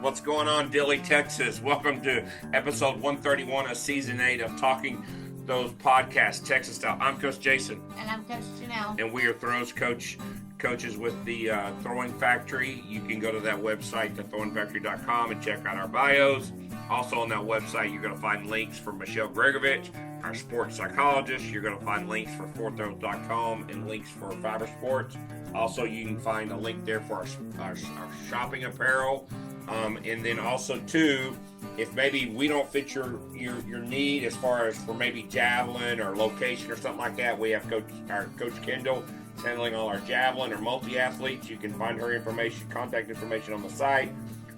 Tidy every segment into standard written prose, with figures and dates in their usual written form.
What's going on, Dilly, Texas? Welcome to episode 131 of season 8 of Talking Those Podcasts, Texas style. I'm Coach Jason. And I'm Coach Janelle. And we are throws coaches with the Throwing Factory. You can go to that website, thethrowingfactory.com, and check out our bios. Also on that website, you're going to find links for Michelle Gregovich, our sports psychologist. You're going to find links for fourthrows.com and links for Fiber Sports. Also, you can find a link there for our shopping apparel. And then also, too, if maybe we don't fit your need as far as for maybe javelin or location or something like that, we have Coach Kendall handling all our javelin or multi-athletes. You can find her information, contact information on the site.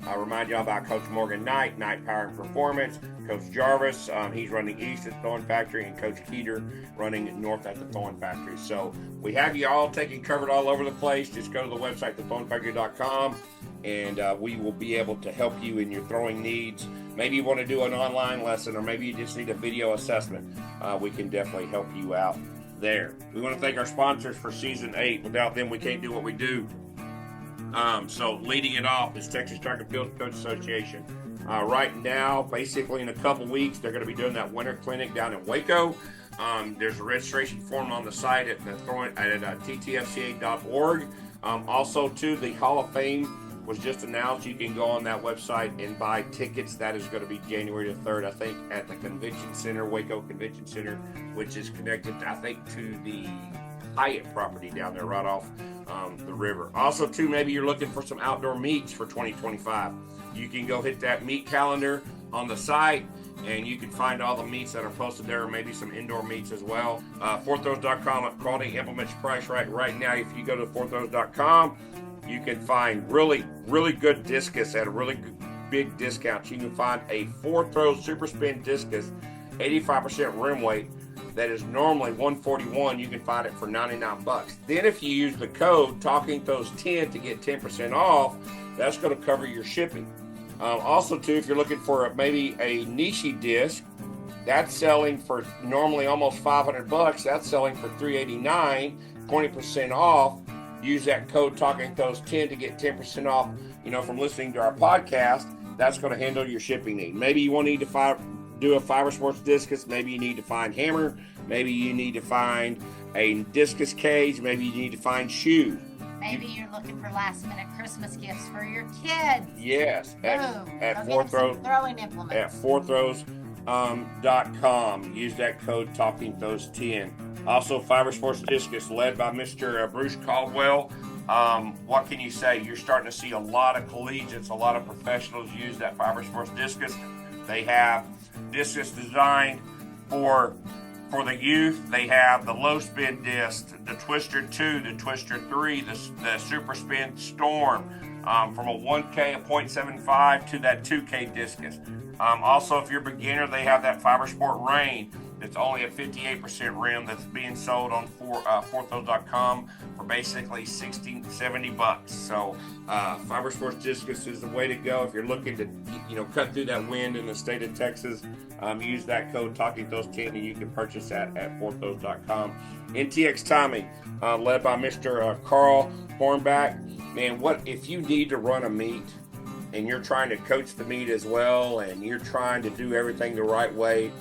I'll remind you all about Coach Morgan Knight Power and Performance, Coach Jarvis, he's running east at the Throwing Factory, and Coach Keeter running north at the Throwing Factory. So we have you all covered all over the place. Just go to the website, thethrowingfactory.com, and we will be able to help you in your throwing needs. Maybe you want to do an online lesson, or maybe you just need a video assessment. We can definitely help you out there. We want to thank our sponsors for Season 8. Without them, we can't do what we do. So leading it off is Texas Track and Field Coach Association. Right now, basically in a couple weeks, they're going to be doing that winter clinic down in Waco. There's a registration form on the site at ttfca.org. Also, too, the Hall of Fame was just announced. You can go on that website and buy tickets. That is going to be January the 3rd, I think, at the Convention Center, Waco Convention Center, which is connected, I think, to the Hyatt property down there right off the river. Also, too, maybe you're looking for some outdoor meets for 2025. You can go hit that meet calendar on the site, and you can find all the meets that are posted there, or maybe some indoor meets as well. Fourthrows.com, quality implements price right now. If you go to fourthrows.com, you can find really good discus at a really big discount. You can find a 4-throw super spin discus, 85% rim weight, that is normally $141. You can find it for $99. Then if you use the code TalkingThose10 to get 10% off, that's going to cover your shipping. Also, too, if you're looking for maybe a niche disc, that's selling for normally almost $500. That's selling for $389, 20% off. Use that code TalkingThose10 to get 10% off. From listening to our podcast, that's going to handle your shipping need. Maybe you want to need to do a Fiber Sports discus. Maybe you need to find hammer. Maybe you need to find a discus cage. Maybe you need to find shoes. Maybe you're looking for last-minute Christmas gifts for your kids. Yes, at Fourthrows throwing implements. At fourthrows.com. Use that code TalkingThose10. Also, Fiber Sports Discus, led by Mr. Bruce Caldwell. What can you say? You're starting to see a lot of collegiates, a lot of professionals use that Fiber Sports Discus. They have discus designed for the youth. They have the low spin disc, the Twister 2, the Twister 3, the Super Spin Storm, from a 1K, a 0.75 to that 2K discus. Also, if you're a beginner, they have that Fiber Sport Rain. It's only a 58% rim that's being sold on fourthrows.com for basically $60-70. So Fiber Sports Discus is the way to go if you're looking to cut through that wind in the state of Texas. Use that code TalkingThose10 and you can purchase that at fourthrows.com. NTX Timing, led by Mr. Carl Hornback. Man, what if you need to run a meet and you're trying to coach the meet as well, and you're trying to do everything the right way?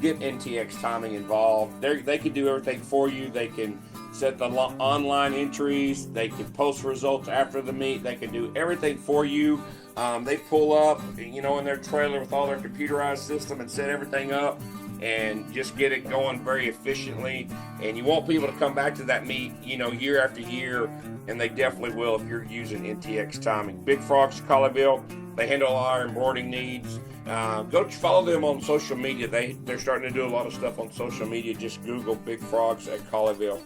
Get NTX Timing involved. They can do everything for you. They can set the online entries. They can post results after the meet. They can do everything for you. They pull up, in their trailer with all their computerized system and set everything up and just get it going very efficiently. And you want people to come back to that meet, year after year, and they definitely will if you're using NTX Timing. Big Frogs, Colleyville, they handle all our embroidering needs. Go follow them on social media. They're starting to do a lot of stuff on social media. Just Google Big Frogs at Colleyville.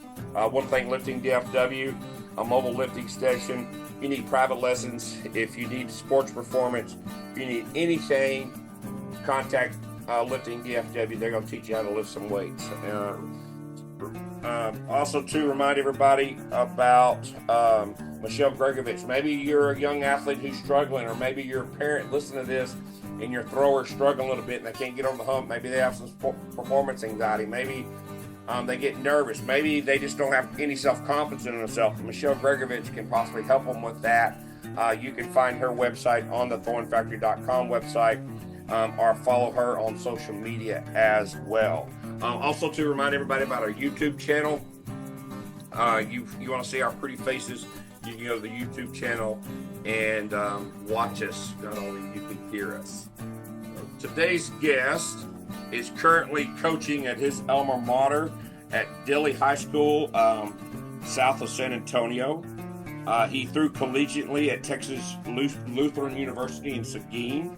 One Thing Lifting DFW, a mobile lifting station. If you need private lessons, if you need sports performance, if you need anything, contact Lifting DFW. They're going to teach you how to lift some weights. Also, to remind everybody about Michelle Gregovich. Maybe you're a young athlete who's struggling, or maybe you're a parent listening to this and your thrower struggling a little bit and they can't get on the hump. Maybe they have some performance anxiety. Maybe they get nervous. Maybe they just don't have any self-confidence in themselves. Michelle Gregovich can possibly help them with that. You can find her website on the thornfactory.com website, or follow her on social media as well. Also, to remind everybody about our YouTube channel, you want to see our pretty faces, you can go to the YouTube channel and watch us. Not only you can hear us. Today's guest is currently coaching at his alma mater at Dilly High School, south of San Antonio. He threw collegiately at Texas Luthern University in Seguin.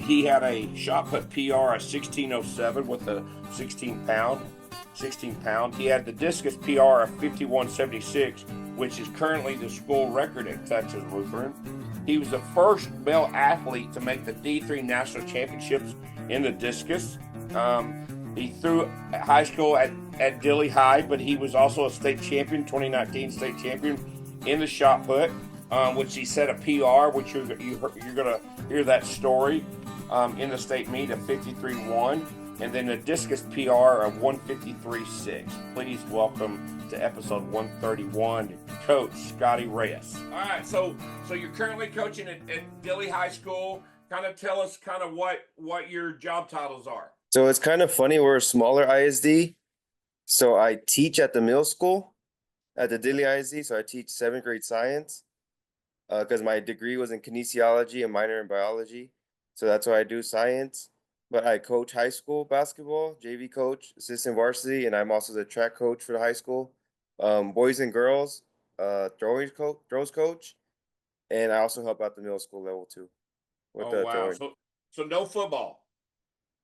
He had a shot put PR of 1607 with a 16 pound. He had the discus PR of 5176, which is currently the school record at Texas Luthern. He was the first male athlete to make the D3 national championships in the discus. He threw high school at Dilly High, but he was also a state champion, 2019 state champion in the shot put, which he set a PR, which you're going to hear that story in the state meet of 53-1, and then a discus PR of 153-6. Please welcome to episode 131, Coach Scottie Reyes. All right, so you're currently coaching at Dilly High School. Kind of tell us kind of what your job titles are. So it's kind of funny. We're a smaller ISD. So I teach at the middle school at the Dilly ISD. So I teach 7th grade science because my degree was in kinesiology and minor in biology. So that's why I do science. But I coach high school basketball, JV coach, assistant varsity, and I'm also the track coach for the high school. Boys and girls, throws coach. And I also help out the middle school level too. With Oh, the wow. throwing. So no football.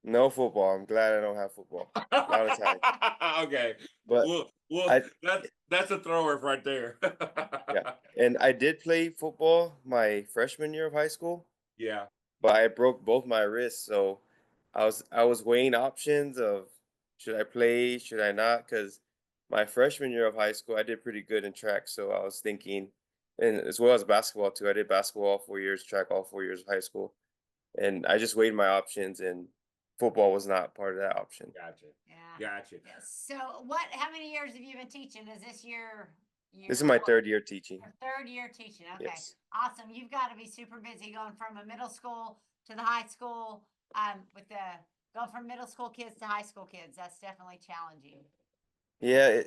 No football. I'm glad I don't have football. Not a time. Okay. But that's a thrower right there. yeah. And I did play football my freshman year of high school. Yeah. But I broke both my wrists, so I was weighing options of should I play, should I not? Because my freshman year of high school, I did pretty good in track, so I was thinking, and as well as basketball too. I did basketball all 4 years, track all 4 years of high school, and I just weighed my options, and football was not part of that option. Gotcha. Yeah. Gotcha. So how many years have you been teaching? Is this year? This is my 3rd year teaching. Your 3rd year teaching. Okay. Yes. Awesome. You've got to be super busy going from a middle school to the high school, going from middle school kids to high school kids. That's definitely challenging. Yeah,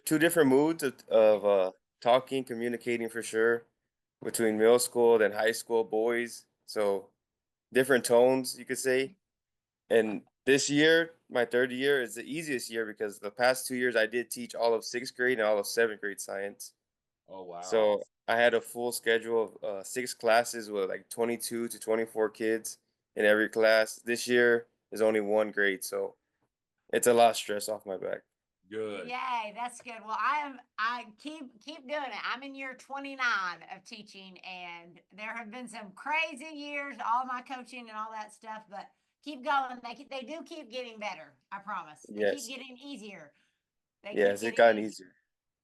two different moods of talking, communicating for sure between middle school and high school boys. So different tones, you could say. And this year, my 3rd year, is the easiest year because the past 2 years I did teach all of 6th grade and all of 7th grade science. Oh, wow. So I had a full schedule of 6 classes with like 22 to 24 kids in every class. This year is only 1 grade, so it's a lot of stress off my back. Good. Yay, that's good. Well, I keep doing it. I'm in year 29 of teaching, and there have been some crazy years, all my coaching and all that stuff, but keep going. They do keep getting better. I promise. They keep getting easier. Yes, it got easier.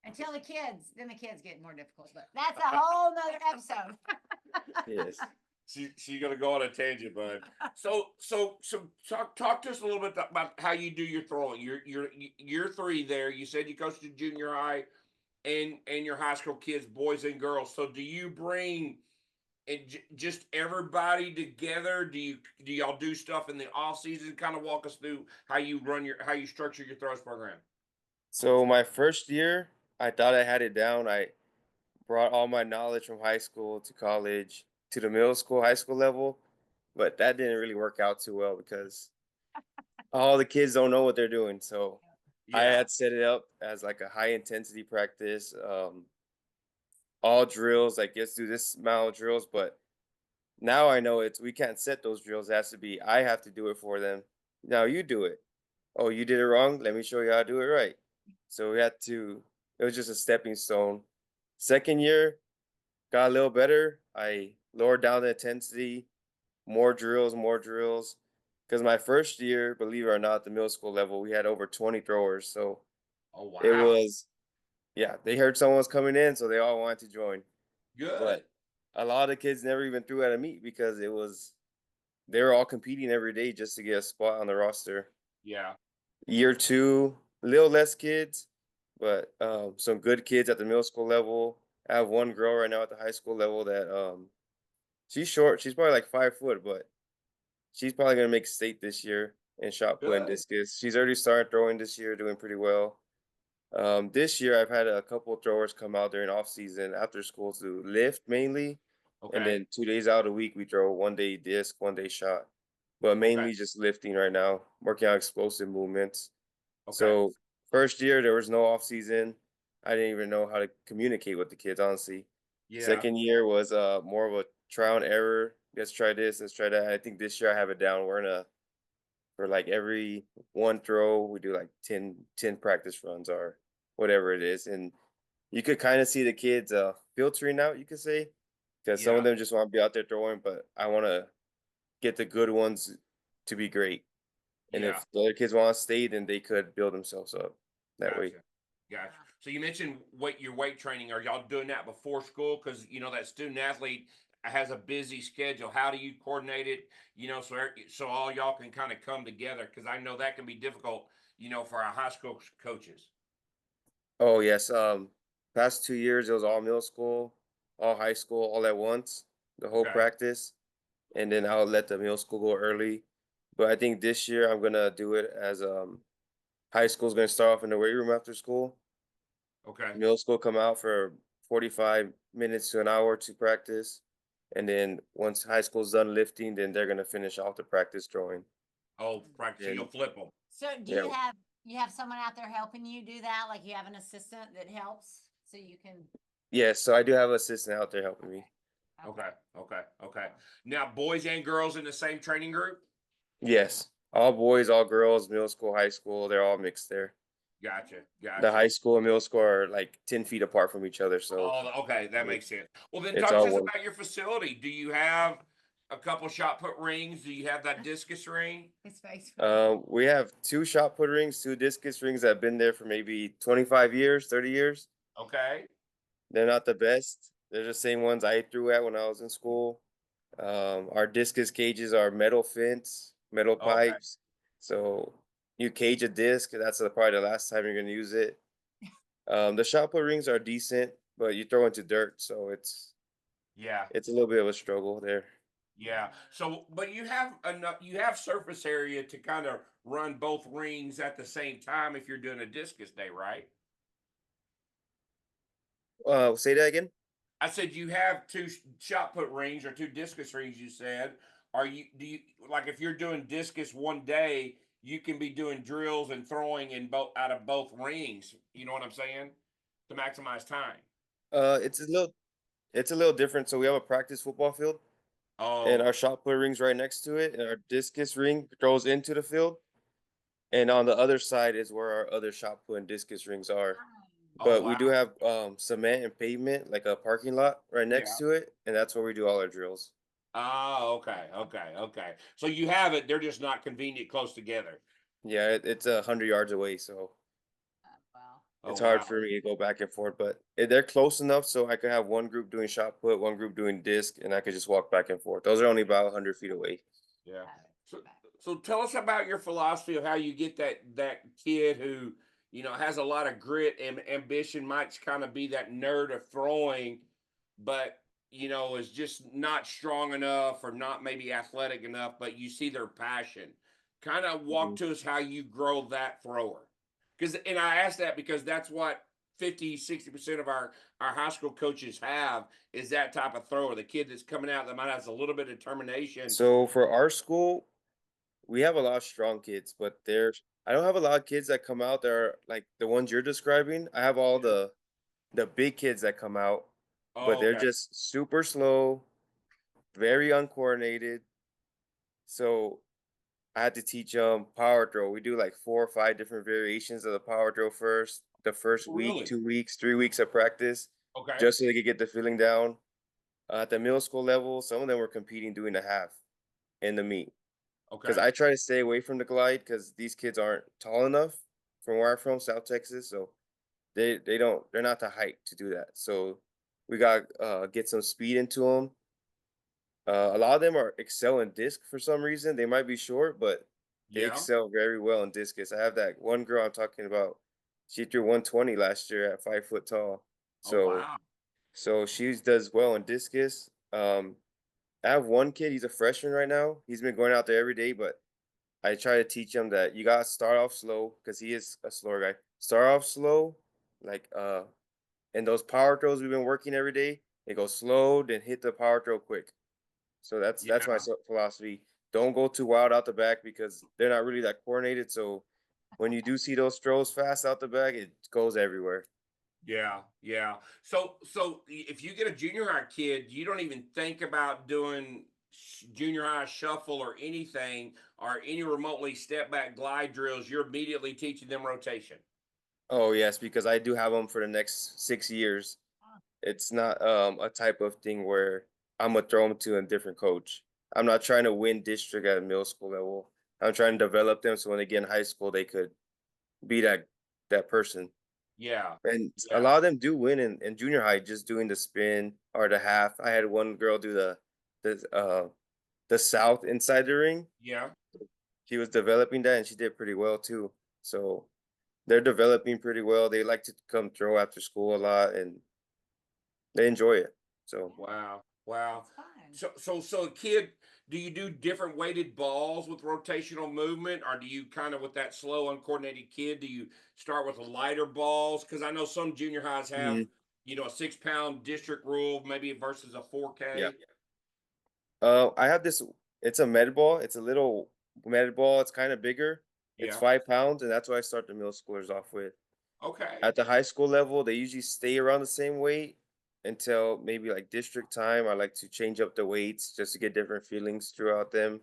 Until the kids get more difficult, but that's a whole nother episode. Yes. She's gonna go on a tangent, bud. So talk to us a little bit about how you do your throwing. You're 3 there. You said you coached in junior high and your high school kids, boys and girls. So do you bring just everybody together? Do y'all do stuff in the off season? Kind of walk us through how you structure your throws program. So my first year, I thought I had it down. I brought all my knowledge from high school to college to the middle school, high school level, but that didn't really work out too well because all the kids don't know what they're doing. So I had set it up as like a high intensity practice, all drills, like let's do this amount of drills, but now I know we can't set those drills. It has to be, I have to do it for them. Now you do it. Oh, you did it wrong. Let me show you how to do it right. So it was just a stepping stone. Second year, got a little better. I lowered down the intensity, more drills. Because my first year, believe it or not, the middle school level, we had over 20 throwers. So Oh, wow. it was, they heard someone was coming in, so they all wanted to join. Good. But a lot of kids never even threw at a meet because they were all competing every day just to get a spot on the roster. Yeah. Year 2, a little less kids, but some good kids at the middle school level. I have one girl right now at the high school level that she's short. She's probably like 5 foot, but she's probably gonna make state this year in shot put and Good. discus. She's already started throwing this year, doing pretty well. This year I've had a couple of throwers come out during off season after school to lift mainly, and Okay. then 2 days out a week we throw 1 day disc, 1 day shot. But Okay. mainly just lifting right now, working on explosive movements. Okay. So first year there was no off season. I didn't even know how to communicate with the kids, honestly. Yeah. Second year was more of a trial and error. Let's try this, let's try that. I think this year I have it down. We're in a for like every one throw, we do like ten practice runs or whatever it is. And you could kind of see the kids filtering out, you could say, because some of Yeah. them just want to be out there throwing, but I want to get the good ones to be great. And Yeah. if the other kids want to stay, then they could build themselves up that way. Gotcha. Gotcha. So you mentioned your weight training. Are y'all doing that before school? Because you know that student athlete has a busy schedule. How do you coordinate it? You know, so all y'all can kind of come together. Because I know that can be difficult. You know, for our high school coaches. Oh yes. Past 2 years it was all middle school, all high school, all at once, the whole Okay. practice. And then I'll let the middle school go early. But I think this year I'm gonna do it as high school's gonna start off in the weight room after school. Okay. Middle school come out for 45 minutes to an hour to practice. And then once high school's done lifting, then they're gonna finish off the practice drawing. Oh, practice. So you'll And flip them. So do yeah, you have someone out there helping you do that? Like you have an assistant that helps so you can yeah, so I do have an assistant out there helping me. Okay. Okay. Okay. Now, boys and girls in the same training group. Yes. All boys, all girls, middle school, high school, they're all mixed there. Gotcha. The Gotcha. high school and middle school are like 10 feet apart from each other, so Oh, okay, that it, makes sense. Well, then it's talk to all us one. about your facility. Do you have a couple shot put rings? Do you have that discus ring? his face. We have two shot put rings, two discus rings that have been there for maybe 25 years, 30 years. Okay. They're not the best. They're the same ones I threw at when I was in school. Our discus cages are metal fence, metal Okay. pipes. So you cage a disc, that's probably the last time you're gonna use it. The shot put rings are decent, but you throw into dirt, so Yeah. it's a little bit of a struggle there. Yeah. So, but you have enough. You have surface area to kind of run both rings at the same time if you're doing a discus day, right? Say that again. I said you have two shot put rings or two discus rings. You said, are you? Do you like if you're doing discus one day, you can be doing drills and throwing in both out of both rings. You know what I'm saying? To maximize time. Uh, it's a little it's a little different. So we have a practice football field, and Oh, our shot put ring's right next to it, and our discus ring goes into the field. And on the other side is where our other shot put and discus rings are. oh But we wow. do have cement and pavement, like a parking lot right next Yeah. to it, and that's where we do all our drills. Oh, okay, okay, okay. So you have it. They're just not convenient close together. Yeah, it's 100 yards away, so Wow. Oh it's hard wow. for me to go back and forth. But they're close enough so I could have one group doing shot put, one group doing disc, and I could just walk back and forth. Those are only about 100 feet away. Yeah. So so tell us about your philosophy of how you get that kid who, you know, has a lot of grit and ambition, might kind of be that nerd of throwing, but you know, is just not strong enough or not maybe athletic enough, but you see their passion. Kind of walk Mhm. to us how you grow that thrower. Because and I ask that because that's what 50, 60% of our high school coaches have is that type of thrower. The kid that's coming out that might have a little bit of determination. So for our school, we have a lot of strong kids, but I don't have a lot of kids that come out that are like the ones you're describing. I have all the big kids that come out, but Oh, they're okay. just super slow, very uncoordinated. So I had to teach them power throw. We do like 4 or 5 different variations of the power throw first. The first Oh, week, really? 2 weeks, 3 weeks of practice, Okay. just so they could get the feeling down. At the middle school level, some of them were competing doing the half in the meet. Because Okay. I try to stay away from the glide because these kids aren't tall enough from where I'm from, South Texas. So they're not the height to do that. So we got get some speed into them. A lot of them are excel in disc for some reason. They might be short, but they Yeah. excel very well in discus. I have that one girl I'm talking about. She threw 120 last year at 5 foot tall. Oh, So wow. So she does well in discus. I have one kid, he's a freshman right now. He's been going out there every day, but I try to teach him that you gotta start off slow because he is a slower guy. Start off slow, like and those power throws we've been working every day, they go slow, then hit the power throw quick. So that's my Yeah. philosophy. Don't go too wild out the back because they're not really that coordinated. So when you do see those throws fast out the back, it goes everywhere. Yeah, yeah. If you get a junior high kid, you don't even think about doing junior high shuffle or anything or any remotely step back glide drills. You're immediately teaching them rotation. Oh yes, because I do have them for the next 6 years. It's not a type of thing where I'm gonna throw them to a different coach. I'm not trying to win district at middle school level. I'm trying to develop them so when they get in high school, they could be that person. Yeah, And a yeah, lot of them do win in junior high just doing the spin or the half. I had one girl do the south inside the ring. yeah. She was developing that and she did pretty well too. So they're developing pretty well. They like to come throw after school a lot and they enjoy it. So Wow, wow. That's fun. So a kid, do you do different weighted balls with rotational movement, or do you kind of with that slow, uncoordinated kid? Do you start with the lighter balls? Because I know some junior highs have, mhm, a 6 pound district rule, maybe versus a yeah. 4K. I have this. It's a med ball. It's a little med ball. It's kind of bigger. It's Yeah. 5 pounds, and that's what I start the middle schoolers off with. Okay. At the high school level, they usually stay around the same weight until maybe like district time. I like to change up the weights just to get different feelings throughout them.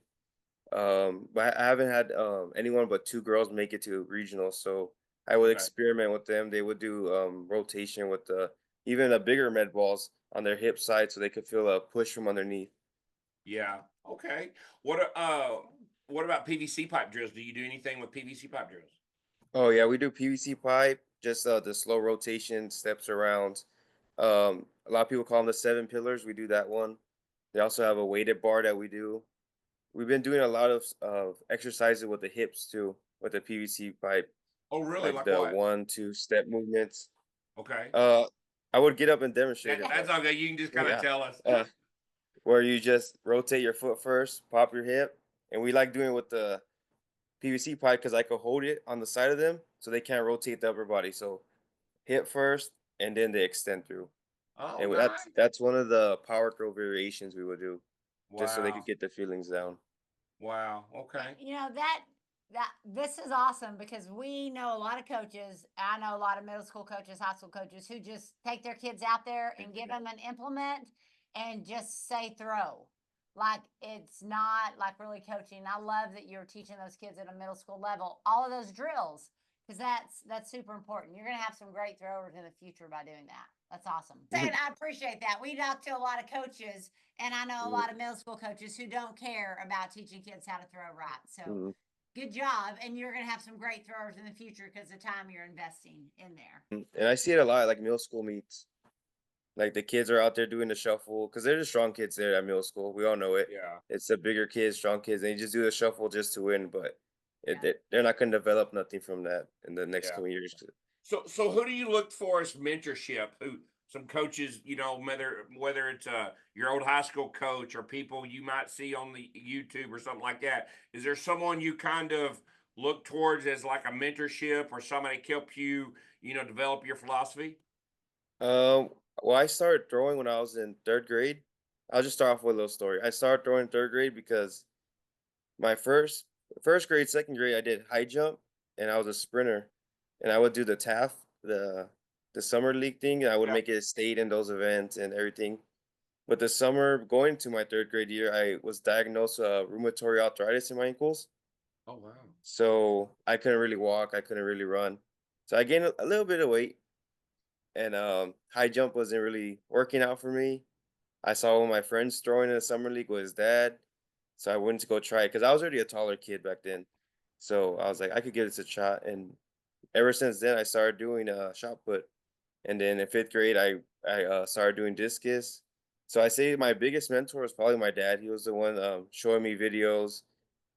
But I haven't had anyone but two girls make it to regional, so I would Okay. experiment with them. They would do rotation with the even the bigger med balls on their hip side, so they could feel a push from underneath. Yeah. Okay. What about PVC pipe drills? Do you do anything with PVC pipe drills? Oh yeah, we do PVC pipe, just the slow rotation steps around. A lot of people call them the 7 pillars. We do that one. They also have a weighted bar that we do. We've been doing a lot of exercises with the hips too, with the PVC pipe, Oh, really? like Like the what? 1, 2 step movements. Okay. Uh, I would get up and demonstrate That, it, that's but okay. You can just kind of yeah, tell us. uh, where you just rotate your foot first, pop your hip, and we like doing it with the PVC pipe because I could hold it on the side of them, so they can't rotate the upper body. So hip first, and then they extend through. Oh, And nice. that's one of the power throw variations we would do, just so they could Wow. get the feelings down. Wow. Okay. You know that this is awesome because we know a lot of coaches. I know a lot of middle school coaches, high school coaches who just take their kids out there and give them an implement and just say throw. Like it's not like really coaching. I love that you're teaching those kids at a middle school level all of those drills because that's super important. You're gonna have some great throwers in the future by doing that. That's awesome. Saying I appreciate that. We talk to a lot of coaches and I know a lot of middle school coaches who don't care about teaching kids how to throw right. So Mhm. good job. And you're going to have some great throwers in the future because the time you're investing in there. And I see it a lot, like middle school meets. Like the kids are out there doing the shuffle because they're the strong kids there at middle school. We all know it. Yeah. It's the bigger kids, strong kids. They just do the shuffle just to win, but Yeah. they're not going to develop nothing from that in the next Yeah. coming years. So who do you look for as mentorship? Who some coaches, whether it's your old high school coach or people you might see on the YouTube or something like that. Is there someone you kind of look towards as like a mentorship or somebody to help you, develop your philosophy? Um, well, I started throwing when I was in third grade. I'll just start off with a little story. I started throwing in third grade because my first grade, second grade, I did high jump and I was a sprinter, and I would do the TAF, the summer league thing, and I would Yeah. make it a state in those events and everything. But the summer going to my third grade year, I was diagnosed with rheumatoid arthritis in my ankles, Oh wow. so I couldn't really walk, I couldn't really run. So I gained a little bit of weight, and high jump wasn't really working out for me. I saw one of my friends throwing in the summer league with his dad, so I went to go try it because I was already a taller kid back then. So I was like, I could give this a shot, and ever since then, I started doing shot put. And then in fifth grade, I started doing discus. So I say my biggest mentor was probably my dad. He was the one showing me videos,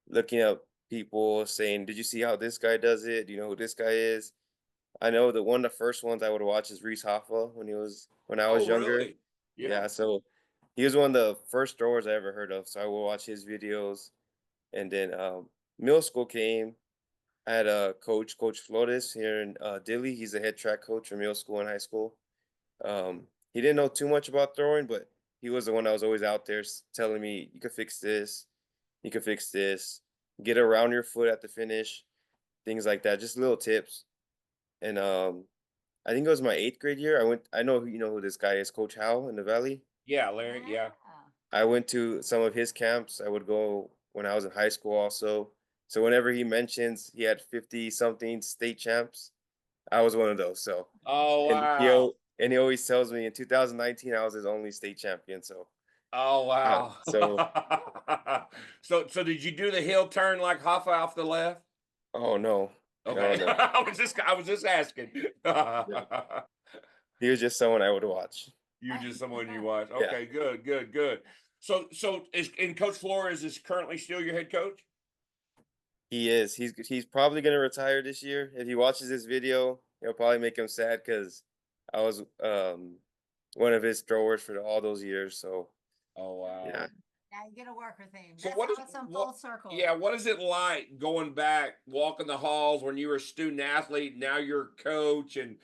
looking up people, saying, "Did you see how this guy does it? Do you know who this guy is?" I know that one of the first ones I would watch is Reese Hoffa when I was Oh, younger. really? Yeah. Yeah, so he was one of the first throwers I ever heard of. So I would watch his videos. And then middle school came. I had a Coach Flores here in Dilly. He's the head track coach for middle school and high school. He didn't know too much about throwing, but he was the one that was always out there telling me, you could fix this, you could fix this, get around your foot at the finish, things like that, just little tips. And I think it was my 8th grade year. I know you know who this guy is, Coach Howe in the Valley. Yeah, Larry. Yeah. I went to some of his camps. I would go when I was in high school also. So whenever he mentions he had 50 something state champs, I was one of those. So Oh, and wow. he always tells me in 2019 I was his only state champion. So Oh, wow. so So did you do the hill turn like Hoffa off the left? oh no. No, Okay. no. I was just asking. No. He was just someone I would watch. You just someone you watch. Yeah. Okay, good, good, good. So is and Coach Flores is currently still your head coach? He is. He's probably gonna retire this year. If he watches this video, it'll probably make him sad because I was one of his throwers for all those years. So Oh, wow. yeah. Now you get to work with him. So That's what is awesome. what? Full circle. Yeah, what is it like going back, walking the halls when you were a student athlete? Now you're a coach, and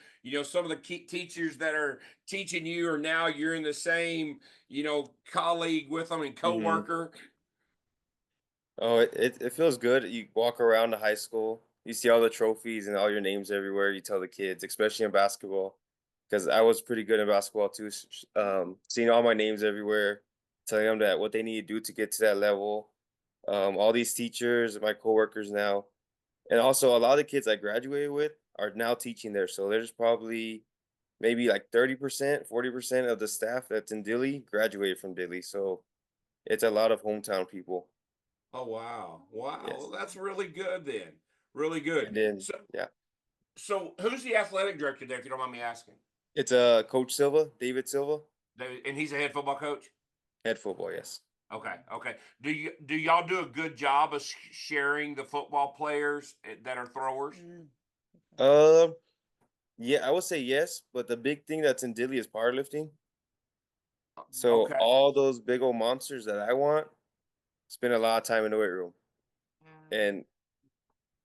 some of the key teachers that are teaching you, or now you're in the same colleague with them and Hmm. coworker. Oh, it feels good. You walk around the high school, you see all the trophies and all your names everywhere. You tell the kids, especially in basketball, because I was pretty good in basketball too. Seeing all my names everywhere, telling them that what they need to do to get to that level. All these teachers, my coworkers now, and also a lot of the kids I graduated with are now teaching there. So there's probably maybe like 30%, 40% of the staff that's in Dilly graduated from Dilly. So it's a lot of hometown people. Oh, wow, wow, well, Yes. that's really good then. Really good. And then So yeah. so who's the athletic director there, if you don't mind me asking? It's Coach Silva, David Silva, And he's a head football coach. head football. Yes. Okay, okay. Do y'all do a good job of sharing the football players that are throwers? Um. Yeah, I would say yes, but the big thing that's in Dilly is powerlifting. So Okay. all those big old monsters that I want spend a lot of time in the weight room. And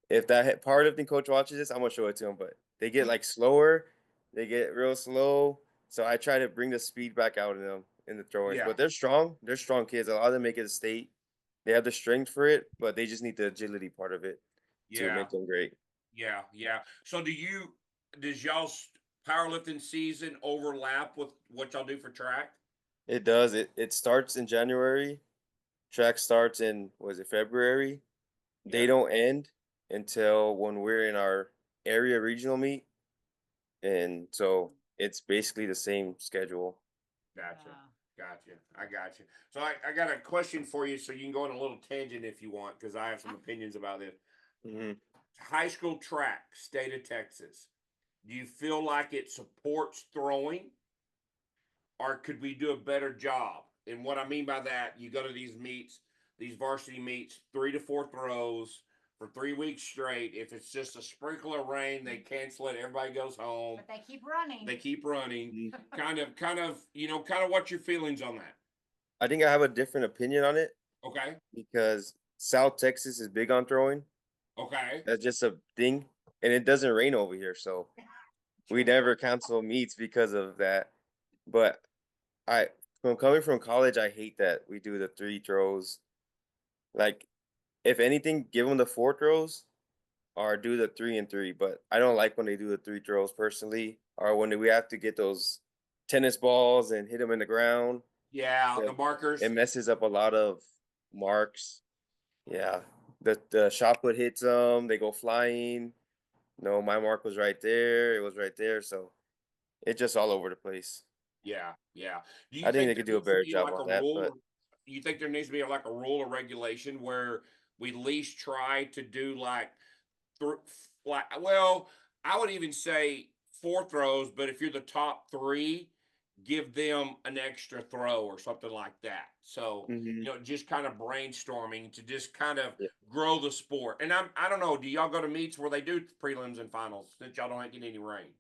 if that powerlifting coach watches this, I'm gonna show it to him. But they get like slower, they get real slow. So I try to bring the speed back out in them in the throwings. Yeah, But they're strong. They're strong kids. A lot of them make it a state. They have the strength for it, but they just need the agility part of it to yeah, make them great. yeah, yeah. So does y'all's powerlifting season overlap with what y'all do for track? It does. It starts in January. Track starts in was it February? They Yeah, don't end until when we're in our area regional meet, and so it's basically the same schedule. gotcha, gotcha. I got you. So I got a question for you, so you can go on a little tangent if you want, because I have some opinions about this. Hmm. High school track, state of Texas. Do you feel like it supports throwing, or could we do a better job? And what I mean by that, you go to these meets, these varsity meets, 3 to 4 throws for 3 weeks straight. If it's just a sprinkle of rain, they cancel it. Everybody goes home. But they keep running. They keep running. Kind of what's your feelings on that? I think I have a different opinion on it Okay. because South Texas is big on throwing. Okay. That's just a thing, and it doesn't rain over here, so we never cancel meets because of that. But I, from coming from college, I hate that we do the 3 throws. Like, if anything, give them the 4 throws or do the 3 and 3. But I don't like when they do the 3 throws personally, or when we have to get those tennis balls and hit them in the ground. Yeah, the So markers. it messes up a lot of marks. Yeah, the shot put hits them, they go flying. No, my mark was right there. It was right there. So it's just all over the place. Yeah, yeah. Do you I think think they there could do a needs to better be job like on a that, rule? but You think there needs to be like a rule or regulation where we at least try to do like, like, well, I would even say 4 throws, but if you're the top 3, give them an extra throw or something like that. So, Hmm. just kind of brainstorming to just kind of Yeah. grow the sport. And I don't know, do y'all go to meets where they do prelims and finals since y'all don't get any rain?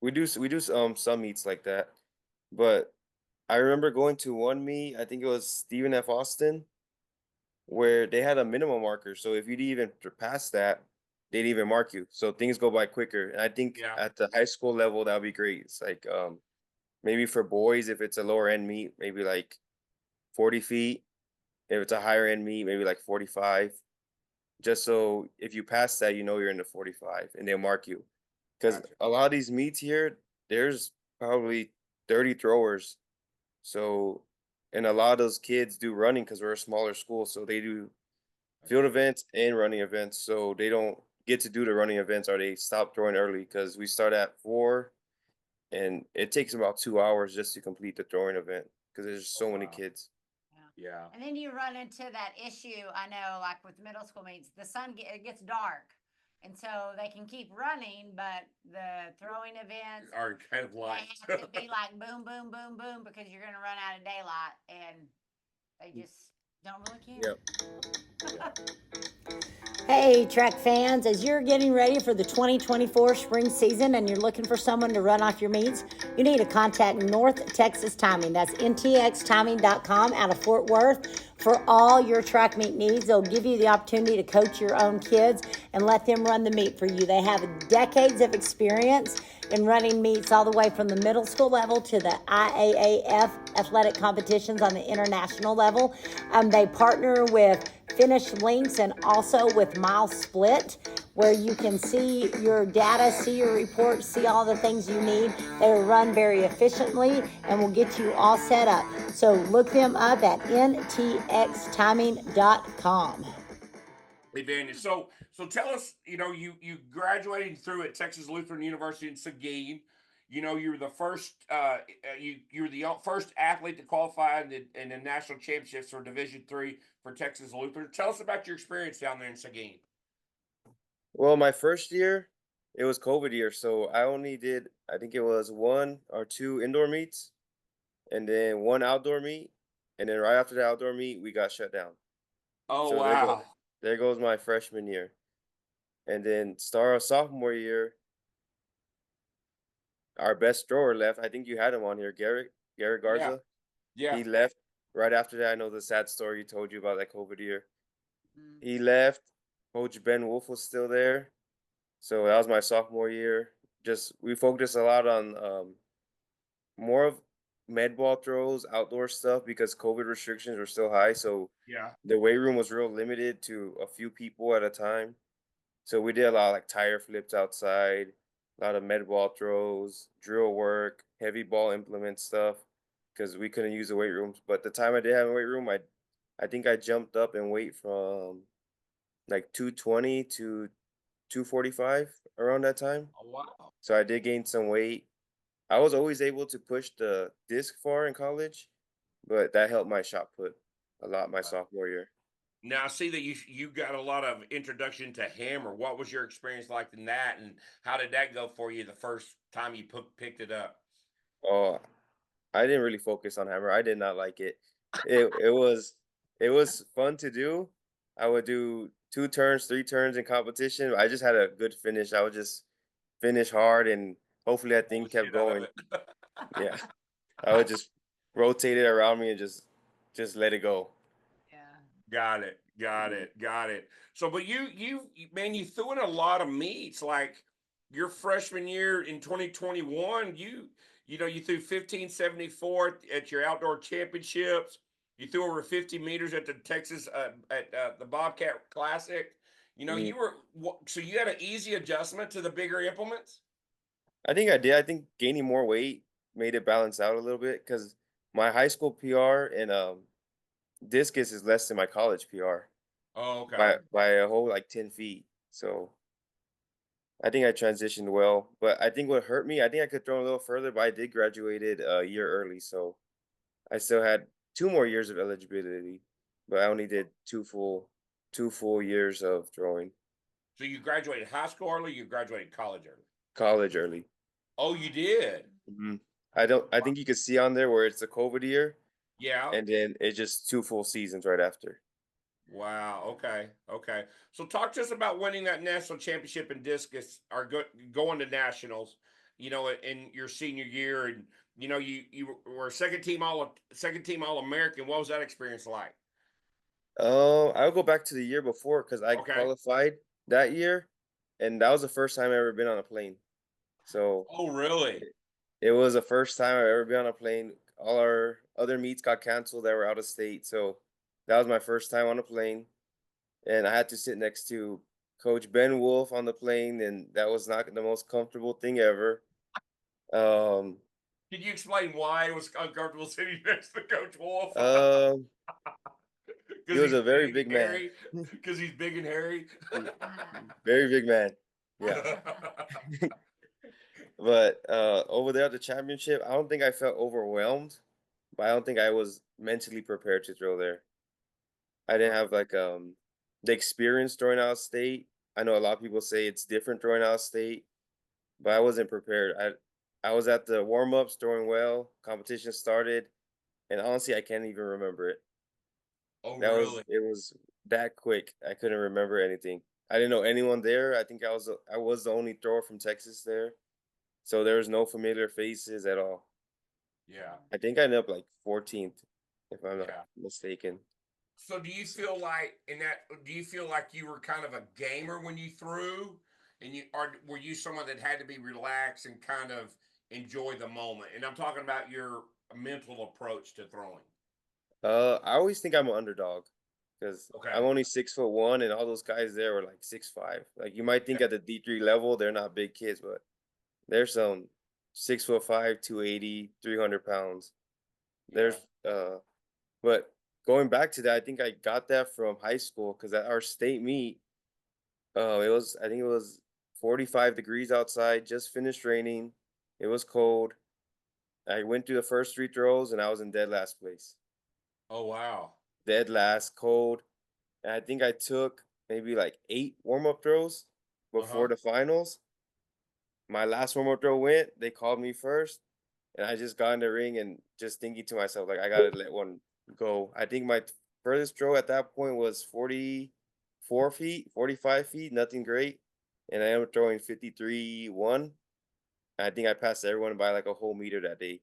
We do some meets like that, but I remember going to one meet. I think it was Stephen F. Austin, where they had a minimum marker. So if you didn't even pass that, they'd even mark you. So things go by quicker. And I think Yeah. at the high school level, that would be great. It's like maybe for boys, if it's a lower end meet, maybe like 40 feet. If it's a higher end meet, maybe like 45. Just so if you pass that, you're in the 45 and they'll mark you. Because Gotcha. a lot of these meets here, there's probably 30 throwers. So, and a lot of those kids do running because we're a smaller school. So they do field events and running events. So they don't get to do the running events or they stop throwing early because we start at 4 and it takes about 2 hours just to complete the throwing event because there's just Oh, so many wow. kids. Yeah. And then you run into that issue. I know, like with middle school meets, it gets dark, and so they can keep running, but the throwing events Are kind of they like, have to be like boom, boom, boom, boom because you're going to run out of daylight, and they just don't really care. Yep. Hey, track fans, as you're getting ready for the 2024 spring season and you're looking for someone to run off your meets, you need to contact North Texas Timing. That's ntxtiming.com out of Fort Worth for all your track meet needs. They'll give you the opportunity to coach your own kids and let them run the meet for you. They have decades of experience in running meets all the way from the middle school level to the IAAF athletic competitions on the international level. They partner with Finish Links and also with Mile Split, where you can see your data, see your reports, see all the things you need. They run very efficiently and will get you all set up. So look them up at ntxtiming.com. Advantage. So tell us, you graduated through at Texas Lutheran University in Seguin. You were the first you were the first athlete to qualify in the national championships for Division III for Texas Lutheran. Tell us about your experience down there in Seguin. Well, my first year, it was COVID year. So I only did, I think it was 1 or 2 indoor meets and then 1 outdoor meet. And then right after the outdoor meet, we got shut down. Oh, So wow. there goes my freshman year. And then start of sophomore year, our best thrower left. I think you had him on here, Garrett Yeah. Garza. Yeah. He left right after that. I know the sad story he told you about that COVID year. Mm. He left. Coach Ben Wolf was still there. So that was my sophomore year. Just we focused a lot on more of med ball throws, outdoor stuff because COVID restrictions were still high. So Yeah. the weight room was real limited to a few people at a time. So we did a lot of like tire flips outside, a lot of med ball throws, drill work, heavy ball implement stuff, because we couldn't use the weight rooms. But the time I did have a weight room, I think I jumped up in weight from like 220 to 245 around that time. Oh, wow. So I did gain some weight. I was always able to push the disc far in college, but that helped my shot put a lot my sophomore year. Now I see that you got a lot of introduction to hammer. What was your experience like in that, and how did that go for you the first time you picked it up? Oh, I didn't really focus on hammer. I did not like it. It was fun to do. I would do 2 turns, 3 turns in competition. I just had a good finish. I would just finish hard and hopefully that Pull thing the kept shit out of going. it. Yeah. I would just rotate it around me and just let it go. Yeah. Got it. Got Mhm. it. Got it. So, but man, you threw in a lot of meets. Like your freshman year in 2021, you threw 1574 at your outdoor championships. You threw over 50 meters at the Texas at the Bobcat Classic. Mhm. So you had an easy adjustment to the bigger implements. I think I did. I think gaining more weight made it balance out a little bit because my high school PR and discus is less than my college PR Oh, okay. by a whole like 10 feet. So I think I transitioned well. But I think what hurt me, I think I could throw a little further, but I did graduated a year early. So I still had 2 more years of eligibility, but I only did two full years of throwing So you graduated high school early. You graduated college early. college early. Oh, you did. Mhm. I think you could see on there where it's a COVID year, Yeah. and then it's just 2 full seasons right after. Wow. Okay. Okay. So talk to us about winning that national championship in discus or going to nationals, in your senior year. And, you were second team all American. What was that experience like? I'll go back to the year before because I Okay. qualified that year, and that was the first time I ever been on a plane. So Oh, really? it was the first time I've ever been on a plane. All our other meets got canceled that were out of state, so that was my first time on a plane, and I had to sit next to Coach Ben Wolf on the plane, and that was not the most comfortable thing ever. Um, Can you explain why it was uncomfortable sitting next to Coach Wolf? um, he Because was he's a very big big and man, hairy. Because he's big and hairy. very big man. Yeah. But over there at the championship, I don't think I felt overwhelmed, but I don't think I was mentally prepared to throw there. I didn't have like the experience throwing out of state. I know a lot of people say it's different throwing out of state, but I wasn't prepared. I was at the warm ups throwing well, competition started, and honestly I can't even remember it. Oh, That was really? it was that quick. I couldn't remember anything. I didn't know anyone there. I think I was the only thrower from Texas there. So there was no familiar faces at all. Yeah. I think I ended up like 14th, if I'm not Yeah. mistaken. So do you feel like you were kind of a gamer when you threw? Or were you someone that had to be relaxed and kind of enjoy the moment? And I'm talking about your mental approach to throwing. I always think I'm an underdog because I'm Okay. only 6'1", and all those guys there were like 6'5". Like you might Yeah. think at the D3 level they're not big kids, but there's some 6'5", 280, 300 pounds. Yeah. There's but going back to that, I think I got that from high school because at our state meet, I think it was 45 degrees outside, just finished raining. It was cold. I went through the first 3 throws and I was in dead last place. Oh, wow. Dead last, cold. And I think I took maybe like 8 warm-up throws before Uh-huh. the finals. My last warm-up throw went, they called me first, and I just got in the ring and just thinking to myself, like, I gotta let one go. I think my furthest throw at that point was 44 feet, 45 feet, nothing great. And I ended up throwing 53-1. I think I passed everyone by like a whole meter that day.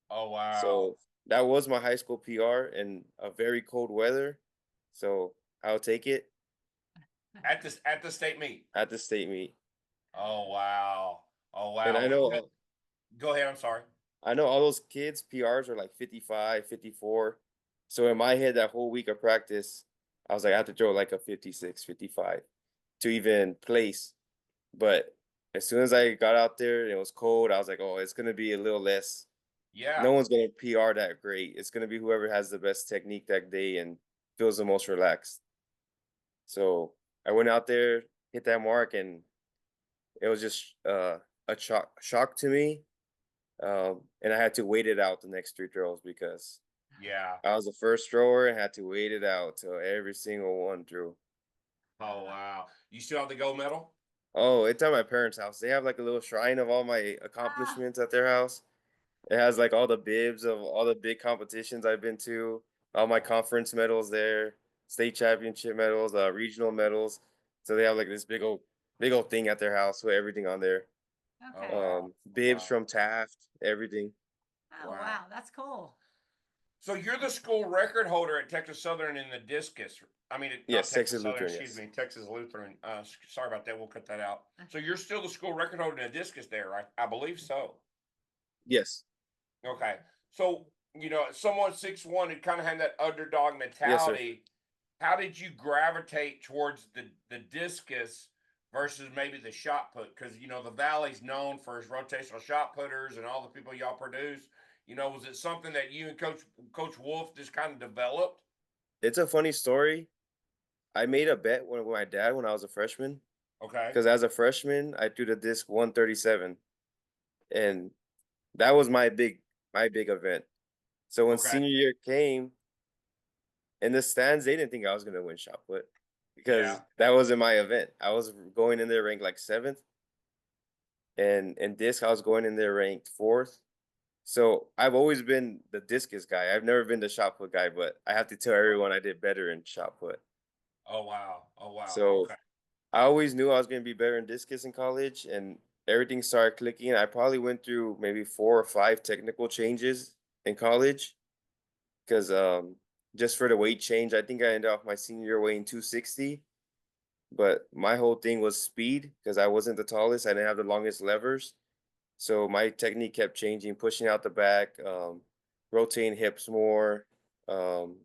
Oh, wow. So that was my high school PR in a very cold weather. So I'll take it At the state meet. at the state meet. Oh, wow. Oh, And wow. Go ahead. I'm sorry. I know all those kids PRs are like 55, 54. So in my head that whole week of practice, I was like I have to throw like a 56, 55 to even place. But as soon as I got out there and it was cold, I was like, oh, it's gonna be a little less. Yeah. No one's gonna PR that great. It's gonna be whoever has the best technique that day and feels the most relaxed. So I went out there, hit that mark, and it was just a shock to me. And I had to wait it out the next 3 throws because Yeah. I was the first thrower and had to wait it out till every single one threw. Oh, wow. You still have the gold medal? Oh, it's at my parents' house. They have like a little shrine of all my Ah, accomplishments at their house. It has like all the bibs of all the big competitions I've been to, all my conference medals there, state championship medals, regional medals. So they have like this big old thing at their house with everything on there. Oh, okay. wow. Bibs Wow. from Taft, everything. Oh, Wow. wow. That's cool. So you're the school record holder at Texas Southern in the discus. I mean, not Yes, Texas Texas Southern, Luthern, excuse yes. me, Texas Lutheran. Sorry about that. We'll cut that out. So you're still the school record holder in the discus there, right? I believe so. Yes. Okay. So, someone 6'1" who kind of had that underdog Yes, sir. mentality. How did you gravitate towards the discus versus maybe the shot put? Because the Valley's known for its rotational shot putters and all the people y'all produce. Was it something that you and Coach Wolf just kind of developed? It's a funny story. I made a bet with my dad when I was a freshman. Okay. Because as a freshman, I threw the disc 137. And that was my big event. So when Okay. senior year came, in the stands, they didn't think I was gonna win shot put because Yeah. that wasn't my event. I was going in there ranked like 7th, and in disc I was going in there ranked 4th. So I've always been the discus guy. I've never been the shot put guy, but I have to tell everyone I did better in shot put. Oh wow. Oh wow. So Okay. I always knew I was going to be better in discus in college, and everything started clicking. I probably went through maybe 4 or 5 technical changes in college because just for the weight change, I think I ended off my senior year weighing 260. But my whole thing was speed because I wasn't the tallest. I didn't have the longest levers. So my technique kept changing, pushing out the back, rotating hips more, um,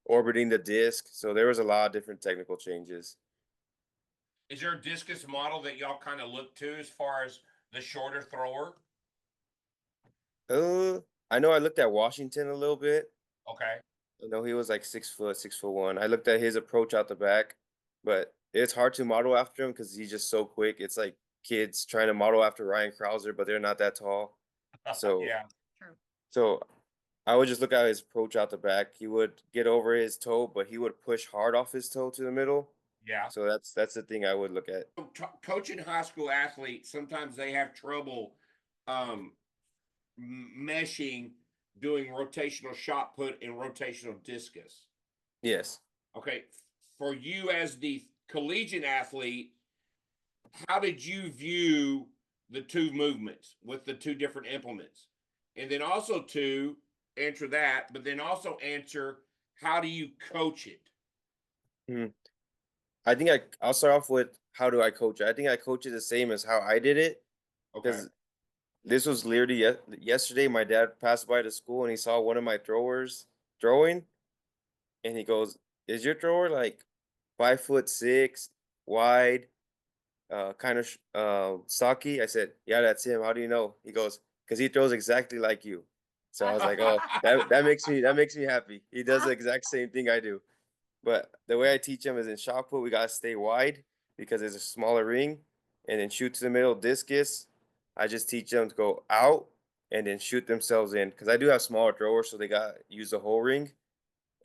orbiting the disc. So there was a lot of different technical changes. Is there a discus model that y'all kind of look to as far as the shorter thrower? Uh, I know I looked at Washington a little bit. Okay. I know he was like 6 foot, 6'1". I looked at his approach out the back, but it's hard to model after him because he's just so quick. It's like kids trying to model after Ryan Krauser, but they're not that tall. So, Yeah. True. so I would just look at his approach out the back. He would get over his toe, but he would push hard off his toe to the middle. Yeah. So that's the thing I would look at. Coaching high school athletes, sometimes they have trouble um, meshing doing rotational shot put and rotational discus. Yes. Okay. For you as the collegiate athlete, how did you view the two movements with the two different implements? And then also to answer that, but then also answer how do you coach it? Mhm. I think I'll start off with how do I coach it. I think I coach it the same as how I did it Okay. because this was literally yesterday. My dad passed by the school and he saw one of my throwers throwing, and he goes, "Is your thrower like 5'6", wide, kind of stocky?" I said, "Yeah, that's him. How do you know?" He goes, "Because he throws exactly like you." So I was like, "Oh, that makes me happy. He does the exact same thing I do." But the way I teach him is in shot put, we gotta stay wide because it's a smaller ring, and then shoot to the middle discus. I just teach them to go out and then shoot themselves in because I do have smaller throwers, so they got use the whole ring.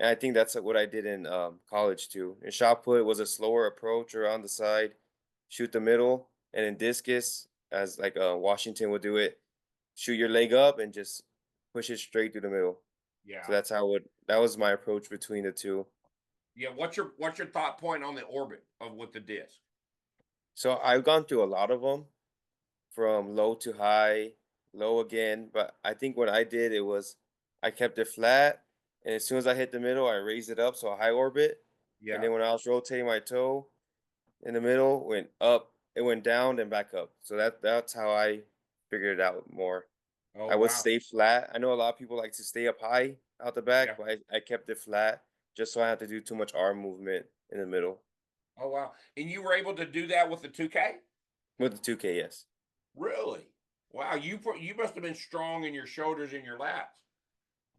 And I think that's what I did in college too. In shot put, it was a slower approach around the side, shoot the middle, and in discus, as like Washington would do it, shoot your leg up and just push it straight through the middle. So Yeah. that's how it. That was my approach between the two. Yeah. What's your thought point on the orbit of with the disc? So I've gone through a lot of them from low to high, low again. But I think what I did, it was I kept it flat. And as soon as I hit the middle, I raised it up. So a high orbit. And Yeah. then when I was rotating my toe in the middle, went up, it went down, then back up. So that's how I figured it out more. Oh I would wow. stay flat. I know a lot of people like to stay up high out the back, Yeah. but I kept it flat just so I had to do too much arm movement in the middle. Oh wow. And you were able to do that with the 2K? With the 2K, yes. Really? Wow. You must have been strong in your shoulders and your lats.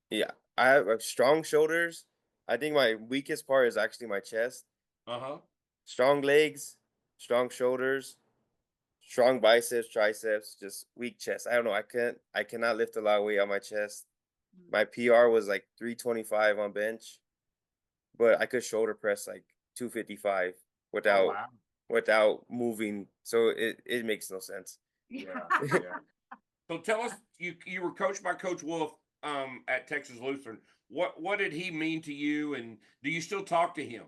Yeah, I have strong shoulders. I think my weakest part is actually my chest. Uh huh. Strong legs, strong shoulders, strong biceps, triceps, just weak chest. I don't know. I cannot lift a lot of weight on my chest. My PR was like 325 on bench, but I could shoulder press like 255 Oh without wow. without moving. So it makes no sense. Yeah. Yeah. So tell us, you were coached by Coach Wolf at Texas Luthern. What did he mean to you, and do you still talk to him?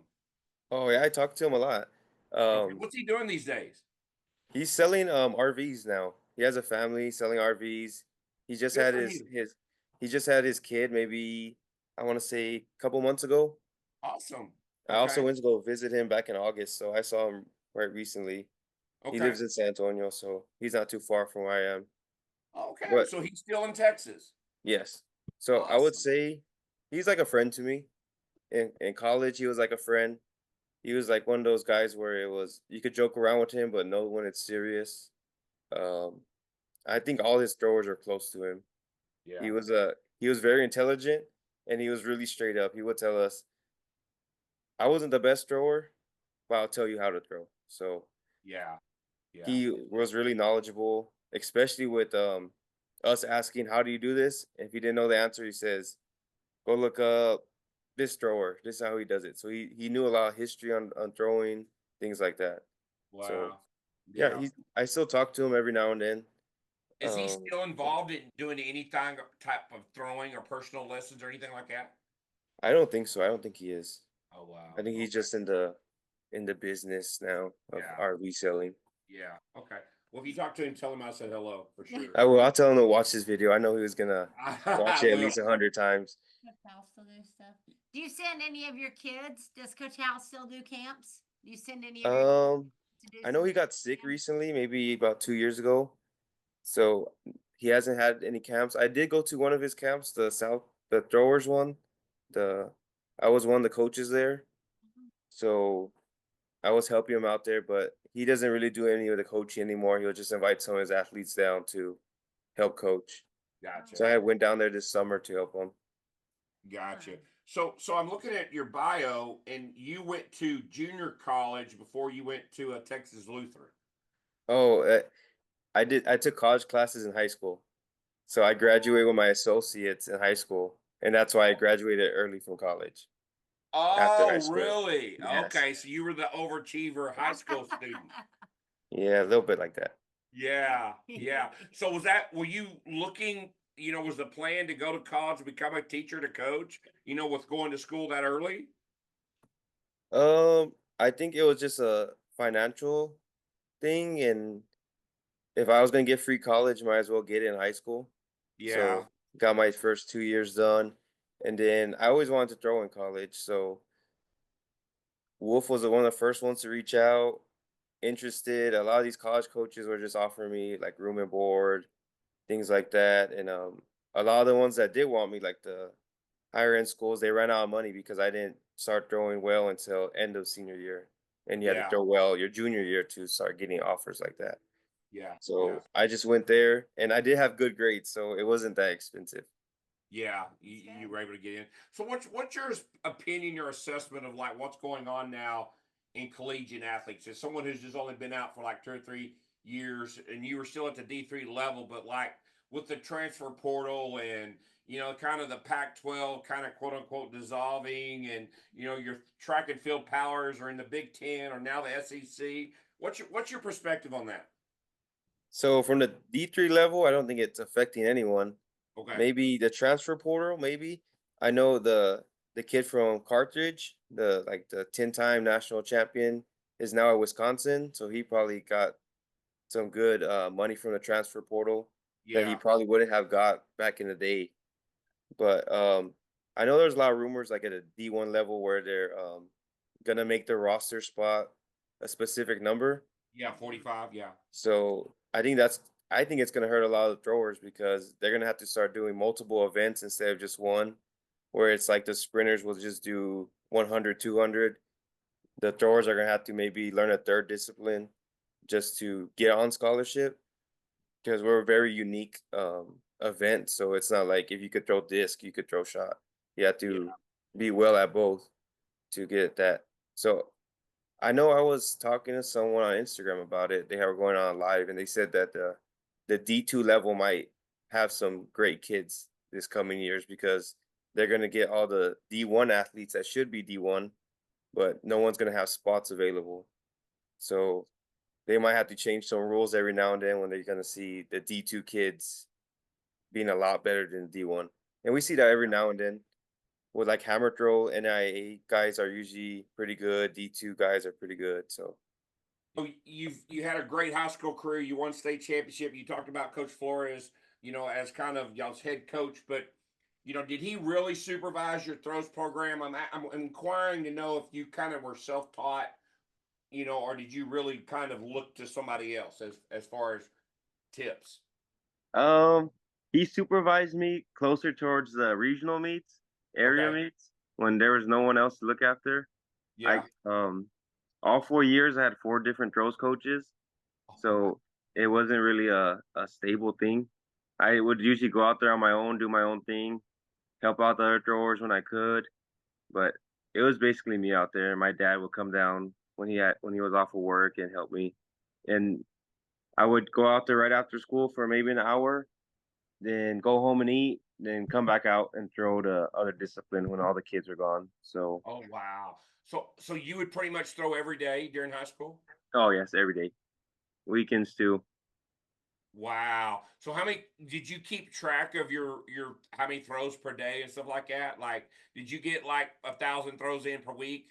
Oh yeah, I talk to him a lot. Okay, Um, what's he doing these days? He's selling RVs now. He has a family selling RVs. He just Good had for his him. his he just had his kid maybe I want to say a couple months ago. Awesome. I also Okay. went to go visit him back in August, so I saw him right recently. He Okay. lives in San Antonio, so he's not too far from where I am. Okay. But So he's still in Texas. yes. So I would Awesome. say he's like a friend to me. In college, he was like a friend. He was like one of those guys where it was you could joke around with him, but know when it's serious. Um, I think all his throwers are close to him. Yeah. He was very intelligent and he was really straight up. He would tell us, "I wasn't the best thrower, but I'll tell you how to throw." So Yeah. Yeah. he was really knowledgeable, especially with us asking, "How do you do this?" If he didn't know the answer, he says, "Go look up this thrower. This is how he does it." So he knew a lot of history on throwing, things like that. So Wow. yeah, Yeah. I still talk to him every now and then. Is he Um, still involved in doing anything type of throwing or personal lessons or anything like that? I don't think so. I don't think he is. Oh wow. I think he's Okay. just in the business now of Yeah. our reselling. Yeah. Okay. Well, if you talk to him, tell him I said hello for sure. I will. I'll tell him to watch this video. I know he was gonna watch I it at will. least 100 times. Coach Hal still do stuff? Do you send any of your kids? Does Coach Hal still do camps? Do you send any of your kids to do I know some he got sick camps? recently, maybe about 2 years ago. So he hasn't had any camps. I did go to one of his camps, the throwers one. The I was one of the coaches there. So I was helping him out there, but he doesn't really do any of the coaching anymore. He'll just invite some of his athletes down to help coach. Gotcha. So I went down there this summer to help him. Gotcha. So I'm looking at your bio, and you went to junior college before you went to a Texas Luthern. Oh, I did. I took college classes in high school. So I graduated with my associates in high school, and that's why I graduated early from college after high Oh, school. really? Yes. Okay, so you were the overachiever high school student. Yeah, a little bit like that. Yeah, yeah. So were you looking, was the plan to go to college and become a teacher to coach, with going to school that early? I think it was just a financial thing, and if I was gonna get free college, might as well get it in high school. Yeah, So got my first 2 years done, and then I always wanted to throw in college. So Wolf was one of the first ones to reach out, interested. A lot of these college coaches were just offering me like room and board, things like that, and a lot of the ones that did want me, like the higher end schools, they ran out of money because I didn't start throwing well until end of senior year, and you had to yeah, throw well your junior year to start getting offers like that. yeah, yeah. So I just went there, and I did have good grades, so it wasn't that expensive. Yeah, you were able to get in. So what's your opinion, your assessment of like what's going on now in collegiate athletes? As someone who's just only been out for like 2 or 3 years, and you were still at the D3 level, but like with the transfer portal and kind of the Pac-12 kind of quote unquote dissolving, and your track and field powers are in the Big Ten or now the SEC. What's your perspective on that? So from the D3 level, I don't think it's affecting anyone. Okay. Maybe the transfer portal, maybe. I know the kid from Carthage, the 10-time national champion, is now at Wisconsin, so he probably got some good money from the transfer portal that he Yeah. probably wouldn't have got back in the day. But I know there's a lot of rumors like at a D1 level where they're gonna make the roster spot a specific number. Yeah. 45. Yeah. So I think it's gonna hurt a lot of throwers because they're gonna have to start doing multiple events instead of just one, where it's like the sprinters will just do 100, 200. The throwers are gonna have to maybe learn a third discipline just to get on scholarship because we're a very unique event. So it's not like if you could throw disc, you could throw shot. You have Yeah. to be well at both to get that. So I know I was talking to someone on Instagram about it. They were going on live, and they said that the D2 level might have some great kids this coming years because they're gonna get all the D1 athletes that should be D1, but no one's gonna have spots available. So they might have to change some rules every now and then when they're gonna see the D2 kids being a lot better than D1. And we see that every now and then with like hammer throw, NIA guys are usually pretty good. D2 guys are pretty good. So So you had a great high school career. You won state championship. You talked about Coach Flores, as kind of y'all's head coach. But did he really supervise your throws program? I'm inquiring to know if you kind of were self taught, or did you really kind of look to somebody else as far as tips? Um, he supervised me closer towards the regional meets, area Okay. meets, when there was no one else to look after. I Yeah. all 4 years I had 4 different throws coaches, so it wasn't really a stable thing. I would usually go out there on my own, do my own thing, help out the other throwers when I could, but it was basically me out there. My dad would come down when he was off of work and help me, and I would go out there right after school for maybe an hour, then go home and eat, then come back out and throw the other discipline when all the kids are gone. So, Oh wow. So you would pretty much throw every day during high school? oh yes, every day, weekends too. Wow. So how many did you keep track of your how many throws per day and stuff like that? Like, did you get like 1,000 throws in per week?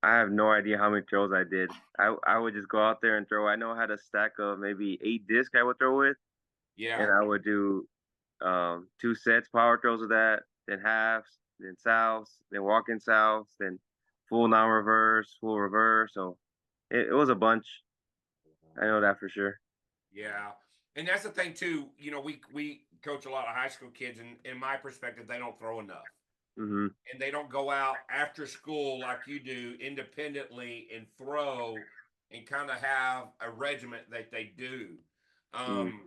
I have no idea how many throws I did. I would just go out there and throw. I know I had a stack of maybe 8 discs I would throw with, Yeah. and I would do 2 sets power throws of that, then halves, then souths, then walk-in souths, then full non-reverse, full reverse. So it was a bunch. I know that for sure. Yeah. And that's the thing too, we coach a lot of high school kids, and in my perspective, they don't throw enough. Hmm. And they don't go out after school like you do independently and throw and kind of have a regiment that they do. Mm. Um,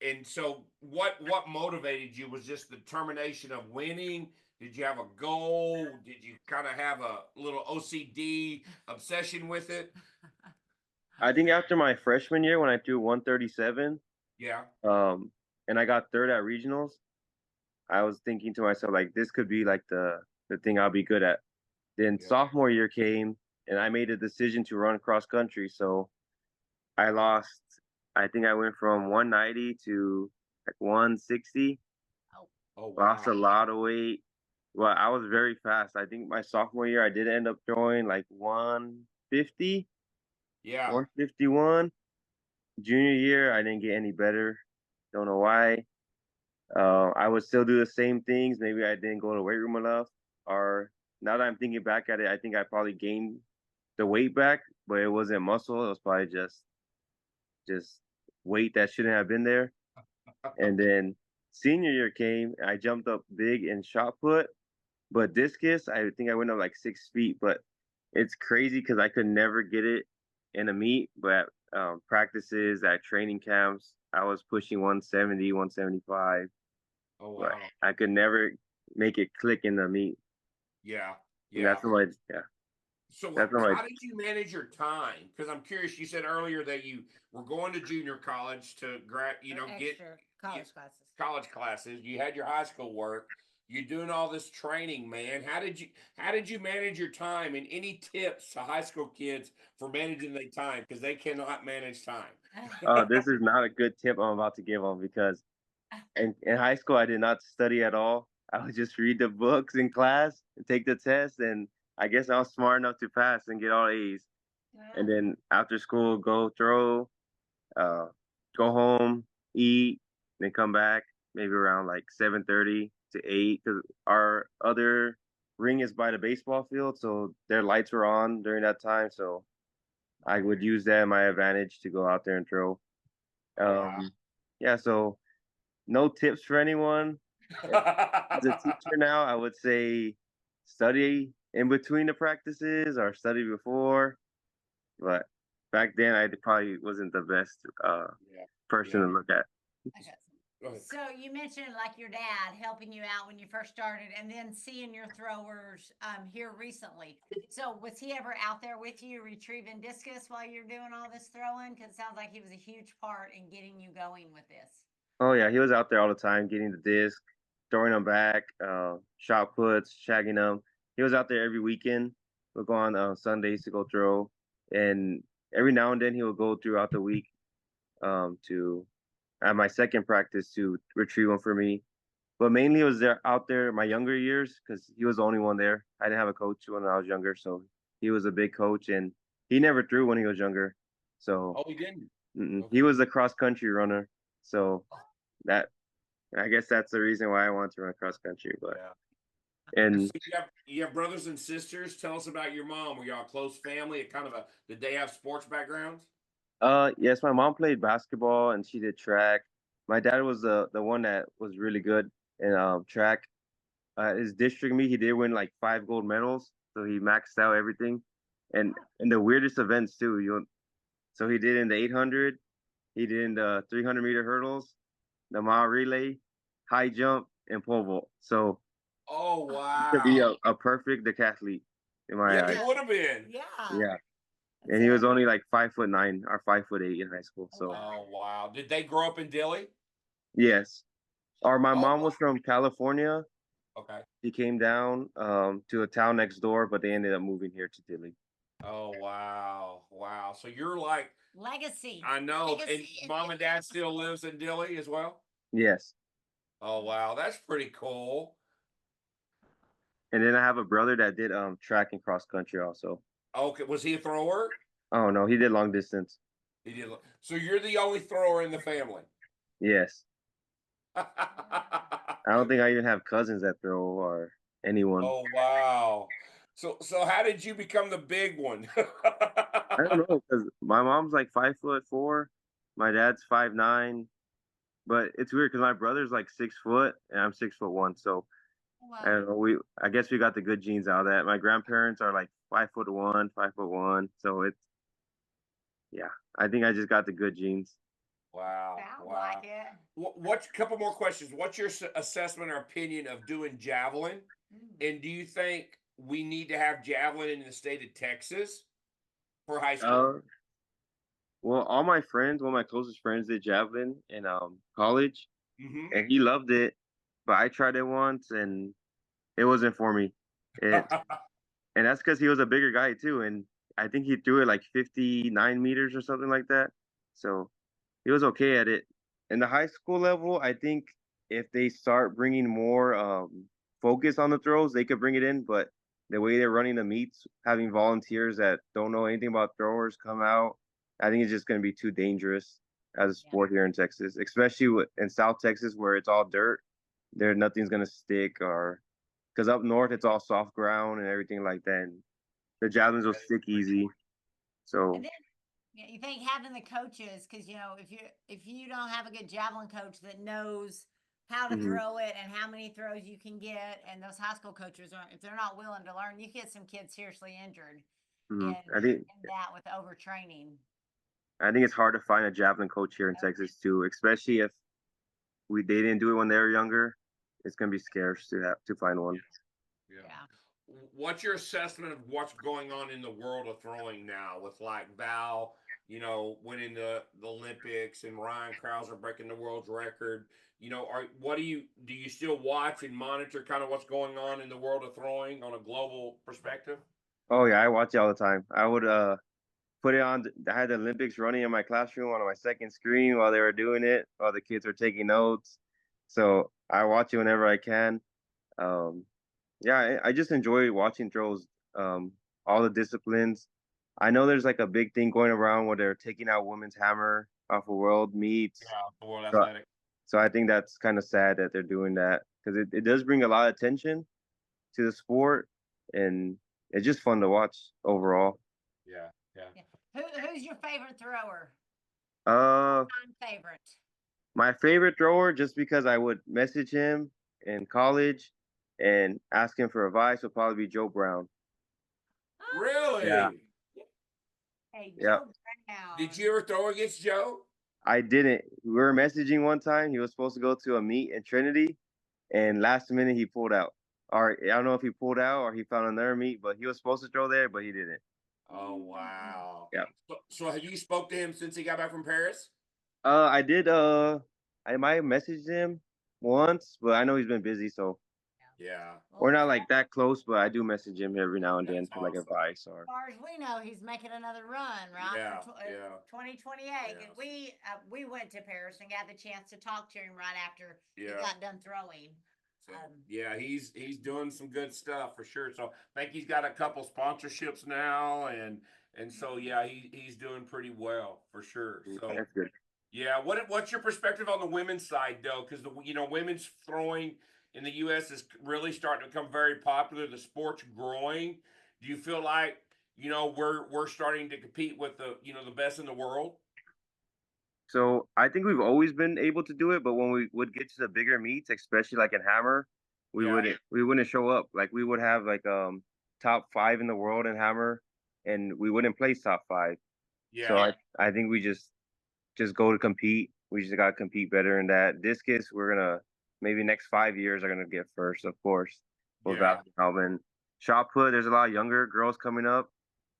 and so what motivated you? Was just the determination of winning? Did you have a goal? Did you kind of have a little OCD obsession with it? I think after my freshman year when I threw 137, Yeah. um, and I got third at regionals, I was thinking to myself like this could be like the thing I'll be good at. Then Yeah. sophomore year came and I made a decision to run cross country. So I lost, I think I went from 190 to like 160. Oh Lost wow. a lot of weight. Well, I was very fast. I think my sophomore year I did end up throwing like 150, Yeah. 151. Junior year I didn't get any better. Don't know why. I would still do the same things. Maybe I didn't go to the weight room enough. Or now that I'm thinking back at it, I think I probably gained the weight back, but it wasn't muscle. It was probably just weight that shouldn't have been there. And then senior year came, I jumped up big in shot put, but discus, I think I went up like 6 feet. But it's crazy because I could never get it in a meet. But practices at training camps, I was pushing 170, 175. Oh But wow. I could never make it click in the meet. Yeah. And Yeah. yeah, So that's what how did you manage your time? Because I'm curious. You said earlier that you were going to junior college to get College classes. college classes. You had your high school work. You're doing all this training, man. How did you manage your time? And any tips to high school kids for managing their time because they cannot manage time? this is not a good tip I'm about to give them because in high school I did not study at all. I would just read the books in class and take the test, and I guess I was smart enough to pass and get all A's. And then after school, go throw, uh, go home, eat, then come back maybe around like 7:30 to 8 because our other ring is by the baseball field, so their lights were on during that time. So I would use that in my advantage to go out there and throw. Oh wow. Yeah, so no tips for anyone. As a teacher now, I would say study in between the practices or study before. But back then, I probably wasn't the best Yeah. person Yeah. to look at. Okay. Go ahead. So you mentioned like your dad helping you out when you first started, and then seeing your throwers here recently. So was he ever out there with you retrieving discus while you're doing all this throwing? Because it sounds like he was a huge part in getting you going with this. Oh yeah, he was out there all the time, getting the disc, throwing them back, shot puts, shagging them. He was out there every weekend. We'll go on Sundays to go throw, and every now and then he will go throughout the week to at my second practice to retrieve one for me. But mainly it was there out there my younger years because he was the only one there. I didn't have a coach when I was younger, so he was a big coach, and he never threw when he was younger. So Oh, he didn't. he Okay. was the cross country runner. So that I guess that's the reason why I want to run cross country. But Yeah. and So you have brothers and sisters. Tell us about your mom. Were y'all a close family? Did they have sports backgrounds? yes, my mom played basketball and she did track. My dad was the one that was really good in track. His district meet, he did win like 5 gold medals, so he maxed out everything, and in the weirdest events too. So he did in the 800, he did in the 300-meter hurdles, the mile relay, high jump, and pole vault. So Oh he could be wow. a perfect decathlete in my Yeah, he eyes. would have been. Yeah. Yeah, and he was only like 5'9" or 5'8" in high school. So Oh wow. Did they grow up in Dilly? yes, or my Oh mom wow. was from California. Okay. He came down to a town next door, but they ended up moving here to Dilly. Oh wow. Wow. So you're like Legacy. I know. And Legacy. mom and dad still lives in Dilly as well? Yes. Oh, wow. That's pretty cool. And then I have a brother that did track and cross country also. Okay. Was he a thrower? Oh no, he did long distance. He did. So you're the only thrower in the family. Yes. I don't think I even have cousins that throw or anyone. Oh, wow. So how did you become the big one? I don't know because my mom's like 5'4", my dad's 5'9", but it's weird because my brother's like 6 foot and I'm 6'1", so I Wow. don't know. I guess we got the good genes out of that. My grandparents are like 5'1", 5'1", so it's yeah. I think I just got the good genes. Wow. Sounds Wow. like it. What's a couple more questions? What's your assessment or opinion of doing javelin? And do you think we need to have javelin in the state of Texas for high school? Uh, well, all my friends, one of my closest friends, did javelin in college, Mm-hmm. and he loved it. But I tried it once, and it wasn't for me. It and that's because he was a bigger guy too, and I think he threw it like 59 meters or something like that. So he was okay at it. In the high school level, I think if they start bringing more focus on the throws, they could bring it in. But the way they're running the meets, having volunteers that don't know anything about throwers come out, I think it's just going to be too dangerous as a sport here in Texas, especially in South Texas where it's all dirt. There, nothing's going to stick, or because up north it's all soft ground and everything like that. And the javelins will stick easy. So And then yeah, you think having the coaches, because if you don't have a good javelin coach that knows how to mhm, throw it and how many throws you can get, and those high school coaches aren't, if they're not willing to learn, you get some kids seriously injured mhm. in that with overtraining. I think it's hard to find a javelin coach here in Okay. Texas too, especially if they didn't do it when they were younger. It's gonna be scarce to find one. Yeah. What's your assessment of what's going on in the world of throwing now with like Val, winning the Olympics and Ryan Krauser breaking the world's record? Do you still watch and monitor kind of what's going on in the world of throwing on a global perspective? Oh yeah, I watch it all the time. I would put it on. I had the Olympics running in my classroom on my second screen while they were doing it, while the kids were taking notes. So I watch it whenever I can. Um, yeah, I just enjoy watching throws. All the disciplines. I know there's like a big thing going around where they're taking out women's hammer off of world meets. Yeah, the World So, Athletic. so I think that's kind of sad that they're doing that because it does bring a lot of attention to the sport and it's just fun to watch overall. Yeah, yeah. Yeah. Who's your favorite thrower? Uh, Favorite. my favorite thrower, just because I would message him in college and ask him for advice, would probably be Joe Brown. Yeah, Really? Hey, yeah. Joe Brown. Did you ever throw against Joe? I didn't. We were messaging one time. He was supposed to go to a meet in Trinity, and last minute he pulled out. Or I don't know if he pulled out or he found another meet, but he was supposed to throw there, but he didn't. Oh, wow. Yeah. So have you spoke to him since he got back from Paris? I did. I might have messaged him once, but I know he's been busy, so Yeah. we're not like that close. But I do message him every now and then That's for like awesome. advice As or. far as we know, he's making another run, right? Yeah, For yeah. 2028. Yes. And we went to Paris and got the chance to talk to him right after he Yeah. got done throwing. So, yeah, he's doing some good stuff for sure. So I think he's got a couple sponsorships now, and so yeah, he's doing pretty well for sure. So That's good. yeah, what's your perspective on the women's side though? Because women's throwing in the U.S. is really starting to become very popular. The sport's growing. Do you feel like we're starting to compete with the best in the world? So I think we've always been able to do it, but when we would get to the bigger meets, especially like in Hammer, Yeah. we wouldn't show up. Like we would have like top 5 in the world in Hammer, and we wouldn't place top 5. So Yeah. I think we just go to compete. We just gotta compete better in that. Discus, we're gonna maybe next 5 years are gonna get first, of course. With Yeah. Alvin. Shot put, there's a lot of younger girls coming up.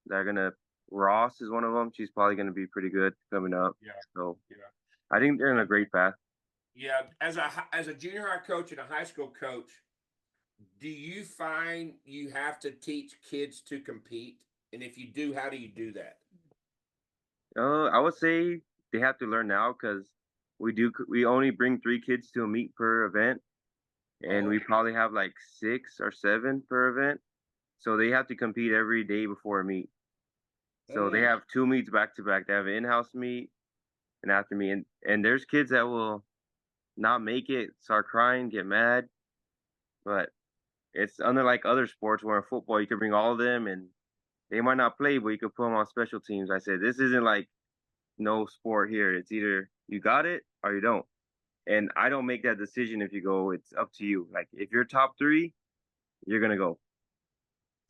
They're gonna Ross is one of them. She's probably gonna be pretty good coming up. Yeah. So Yeah. I think they're in a great path. Yeah, as a junior high coach and a high school coach, do you find you have to teach kids to compete? And if you do, how do you do that? I would say they have to learn now because we only bring 3 kids to a meet per event, and Oh. we probably have like 6 or 7 per event. So they have to compete every day before a meet. So they have 2 meets back to back. They have an in-house meet and after meet, and there's kids that will not make it, start crying, get mad, but it's unlike other sports where in football you can bring all of them and they might not play, but you can put them on special teams. I said this isn't like no sport here. It's either you got it or you don't. And I don't make that decision if you go. It's up to you. Like if you're top 3, you're gonna go.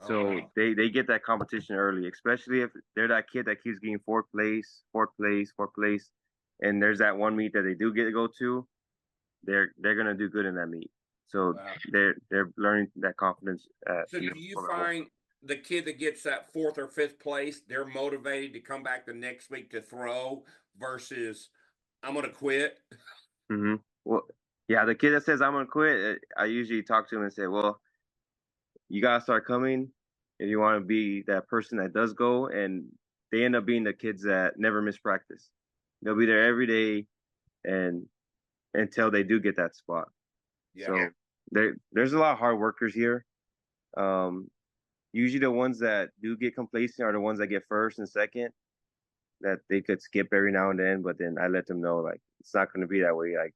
So wow. they get that competition early, especially if they're that kid that keeps getting fourth place, and there's that one meet that they do get to go to. They're gonna do good in that meet. So Wow. they're learning that confidence. So do you find the kid that gets that 4th or 5th place, they're motivated to come back the next week to throw versus I'm gonna quit? Mm-hmm. Well, yeah, the kid that says I'm gonna quit, I usually talk to him and say, well, you gotta start coming if you want to be that person that does go. And they end up being the kids that never miss practice. They'll be there every day and until they do get that spot. Yeah. So there's a lot of hard workers here. Usually the ones that do get complacent are the ones that get first and second, that they could skip every now and then, but then I let them know like it's not going to be that way. Like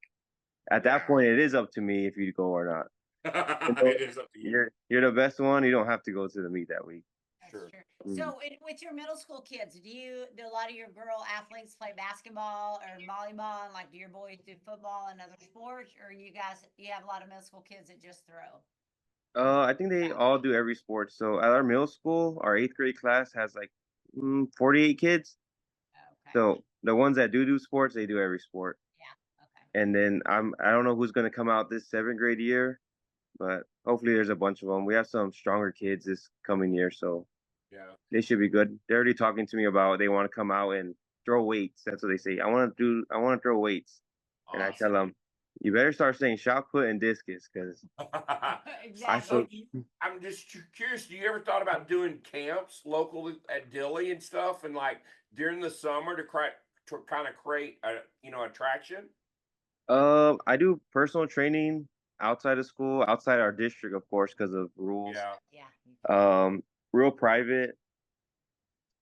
at that point, it is up to me if you go or not. It is up to you. You're the best one. You don't have to go to the meet that week. That's Sure. true. So with your middle school kids, do a lot of your girl athletes play basketball or volleyball? And like, do your boys do football and other sports, or you have a lot of middle school kids that just throw? I think they all do every sport. So at our middle school, our 8th grade class has like 48 kids. Okay. So the ones that do sports, they do every sport. Yeah. Okay. And then I don't know who's going to come out this 7th grade year, but hopefully there's a bunch of them. We have some stronger kids this coming year, so Yeah. they should be good. They're already talking to me about they want to come out and throw weights. That's what they say. I want to throw weights. And I tell them, you better start saying shot put and discus because Exactly. I'm just curious. Do you ever thought about doing camps locally at Dilly and stuff, and like during the summer to kind of create a attraction? I do personal training outside of school, outside our district, of course, because of rules. Yeah. Yeah. Real private.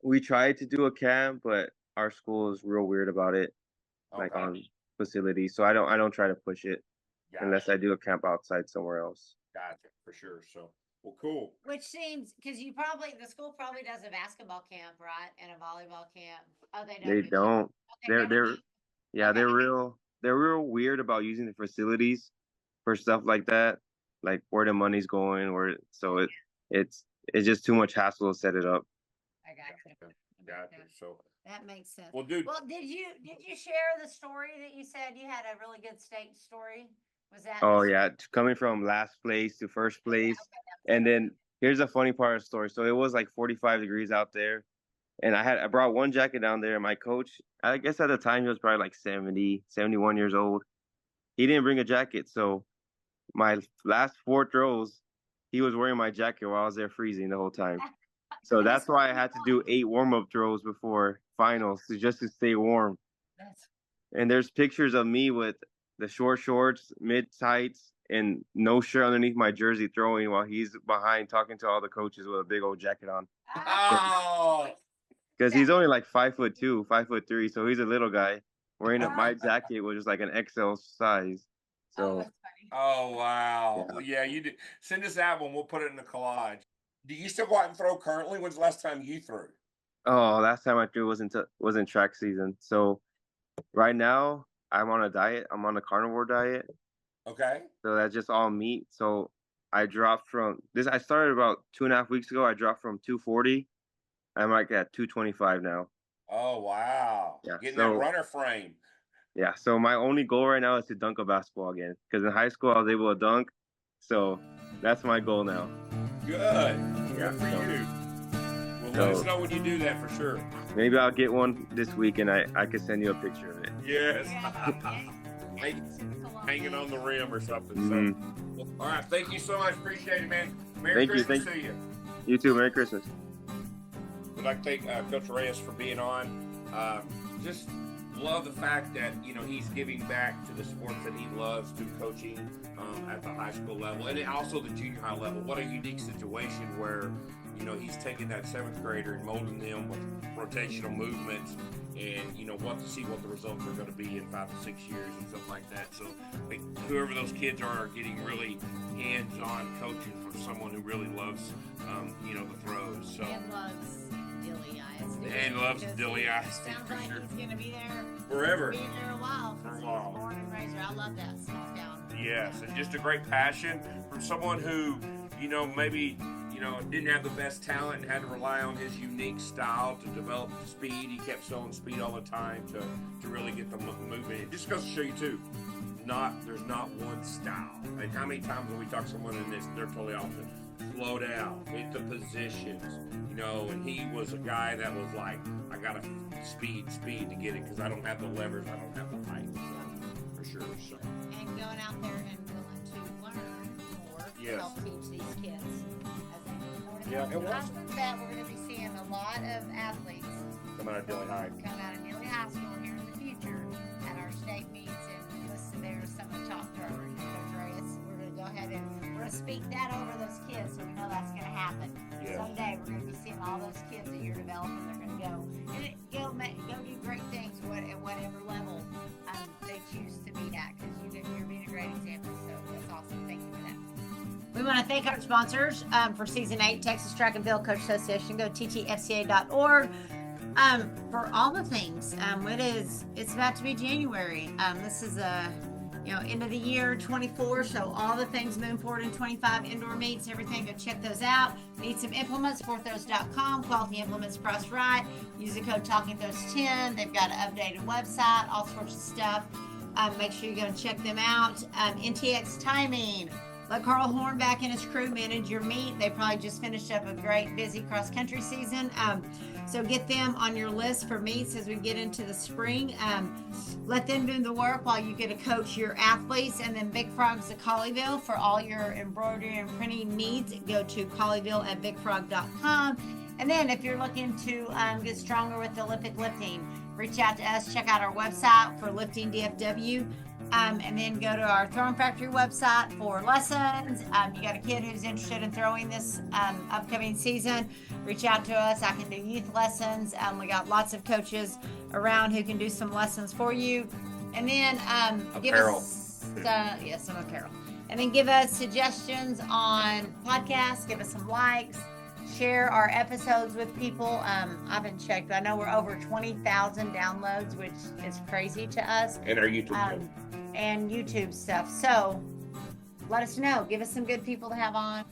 We tried to do a camp, but our school is real weird about it, like Okay. on facilities. So I don't try to push it unless I do a camp outside somewhere else. Gotcha, for sure. So, well, cool. Which seems because the school probably does a basketball camp, right, and a volleyball camp. Oh, they don't. They do that. don't. Oh, they never They're do? yeah, Okay. they're real weird about using the facilities for stuff like that, like where the money's going, or so it's just too much hassle to set it up. I got you. Gotcha. So, That makes sense. well, dude, Well, did you share the story that you said you had a really good state story? Was that? Oh yeah, coming from last place to first place, and then here's a funny part of the story. So it was like 45 degrees out there, and I brought one jacket down there. And my coach, I guess at the time he was probably like 70, 71 years old. He didn't bring a jacket, so my last 4 throws, he was wearing my jacket while I was there freezing the whole time. So that's why I had to do 8 warm-up throws before finals just to stay warm. And there's pictures of me with the short shorts, mid tights, and no shirt underneath my jersey throwing while he's behind talking to all the coaches with a big old jacket on. oh, Because he's only like 5'2", 5'3", so he's a little guy. Wearing my jacket was just like an XL size. So that's funny. oh, wow. Yeah. Well, yeah, you did. Send us that one. We'll put it in the collage. Do you still go out and throw currently? When's the last time you threw? last time I threw wasn't track season. So right now I'm on a diet. I'm on a carnivore diet. Okay. So that's just all meat. So I dropped from this. I started about 2.5 weeks ago. I dropped from 240. I'm like at 225 now. Oh, wow. Yeah, Getting so- that runner frame. Yeah. So my only goal right now is to dunk a basketball again. Because in high school I was able to dunk. So that's my goal now. Good. Yeah, Good for so- you. Well, let us know when you do that for sure. Maybe I'll get one this week and I could send you a picture of it. Yes. Yeah. Hanging on the rim or something. Mhm. So, well, all right. Thank you so much. Appreciate it, man. Merry Thank you, Christmas to you. You too. Merry Christmas. We'd like to thank Coach Reyes for being on. Just love the fact that, you know, he's giving back to the sports that he loves through coaching at the high school level and also the junior high level. What a unique situation where, you know, he's taking that 7th grader and molding them with rotational movements and, you know, see what the results are going to be in 5 to 6 years and stuff like that. So whoever those kids are getting really hands-on coaching from someone who really loves, you know, the throws. So. And loves Dilly ISD. And loves Dilly ISD. Sounds for like sure. he's going to be there Forever. Be there a while. For a 'cause while. He's born and raised there. I love that small town. Yes, and just a great passion from someone who, you know, maybe, you know, didn't have the best talent and had to rely on his unique style to develop speed. He kept showing speed all the time to really get the movement. It just goes to show you too, there's not one style. And how many times when we talk to someone in this, they're totally opposite. Slow down, hit the positions, you know. And he was a guy that was like, I gotta speed to get it because I don't have the levers, I don't have the height for sure. So. And going out there and willing to learn more to Yes. help teach these kids. As they move forward. Yeah, it was. I think that we're going to be seeing a lot of athletes Come out of Dilly High. come out of Dilly High School here in the future at our state meets and listen there to some of the top throwers. Coach Reyes, we're going to go ahead and we're going to speak that over those kids so we know that's going to happen. Yes. Someday we're going to be seeing all those kids that you're developing. They're going to go and go do great things at whatever level they choose to be at because you're being a great example. So that's awesome. Thank you for that. We want to thank our sponsors for Season 8, Texas Track and Field Coach Association. Go to ttfca.org for all the things. It's about to be January. This is end of the year 24, so all the things moving forward in 25, indoor meets, everything, go check those out. Need some implements, forthose.com, quality implements priced right. Use the code TalkingThose10. They've got an updated website, all sorts of stuff. Make sure you go and check them out. NTX Timing. Let Carl Horn back and his crew manage your meet. They probably just finished up a great busy cross-country season. So get them on your list for meets as we get into the spring. Let them do the work while you get to coach your athletes. And then Big Frogs of Colleyville for all your embroidery and printing needs. Go to colleyville@bigfrog.com. And then if you're looking to get stronger with Olympic lifting, reach out to us. Check out our website for lifting DFW. And then go to our Throwing Factory website for lessons. You got a kid who's interested in throwing this upcoming season, reach out to us. I can do youth lessons. We got lots of coaches around who can do some lessons for you. And then give us some apparel. And then give us suggestions on podcasts. Give us some likes. Share our episodes with people. I haven't checked, but I know we're over 20,000 downloads, which is crazy to us. And our YouTube And YouTube stuff. So let us know. Give us some good people to have on.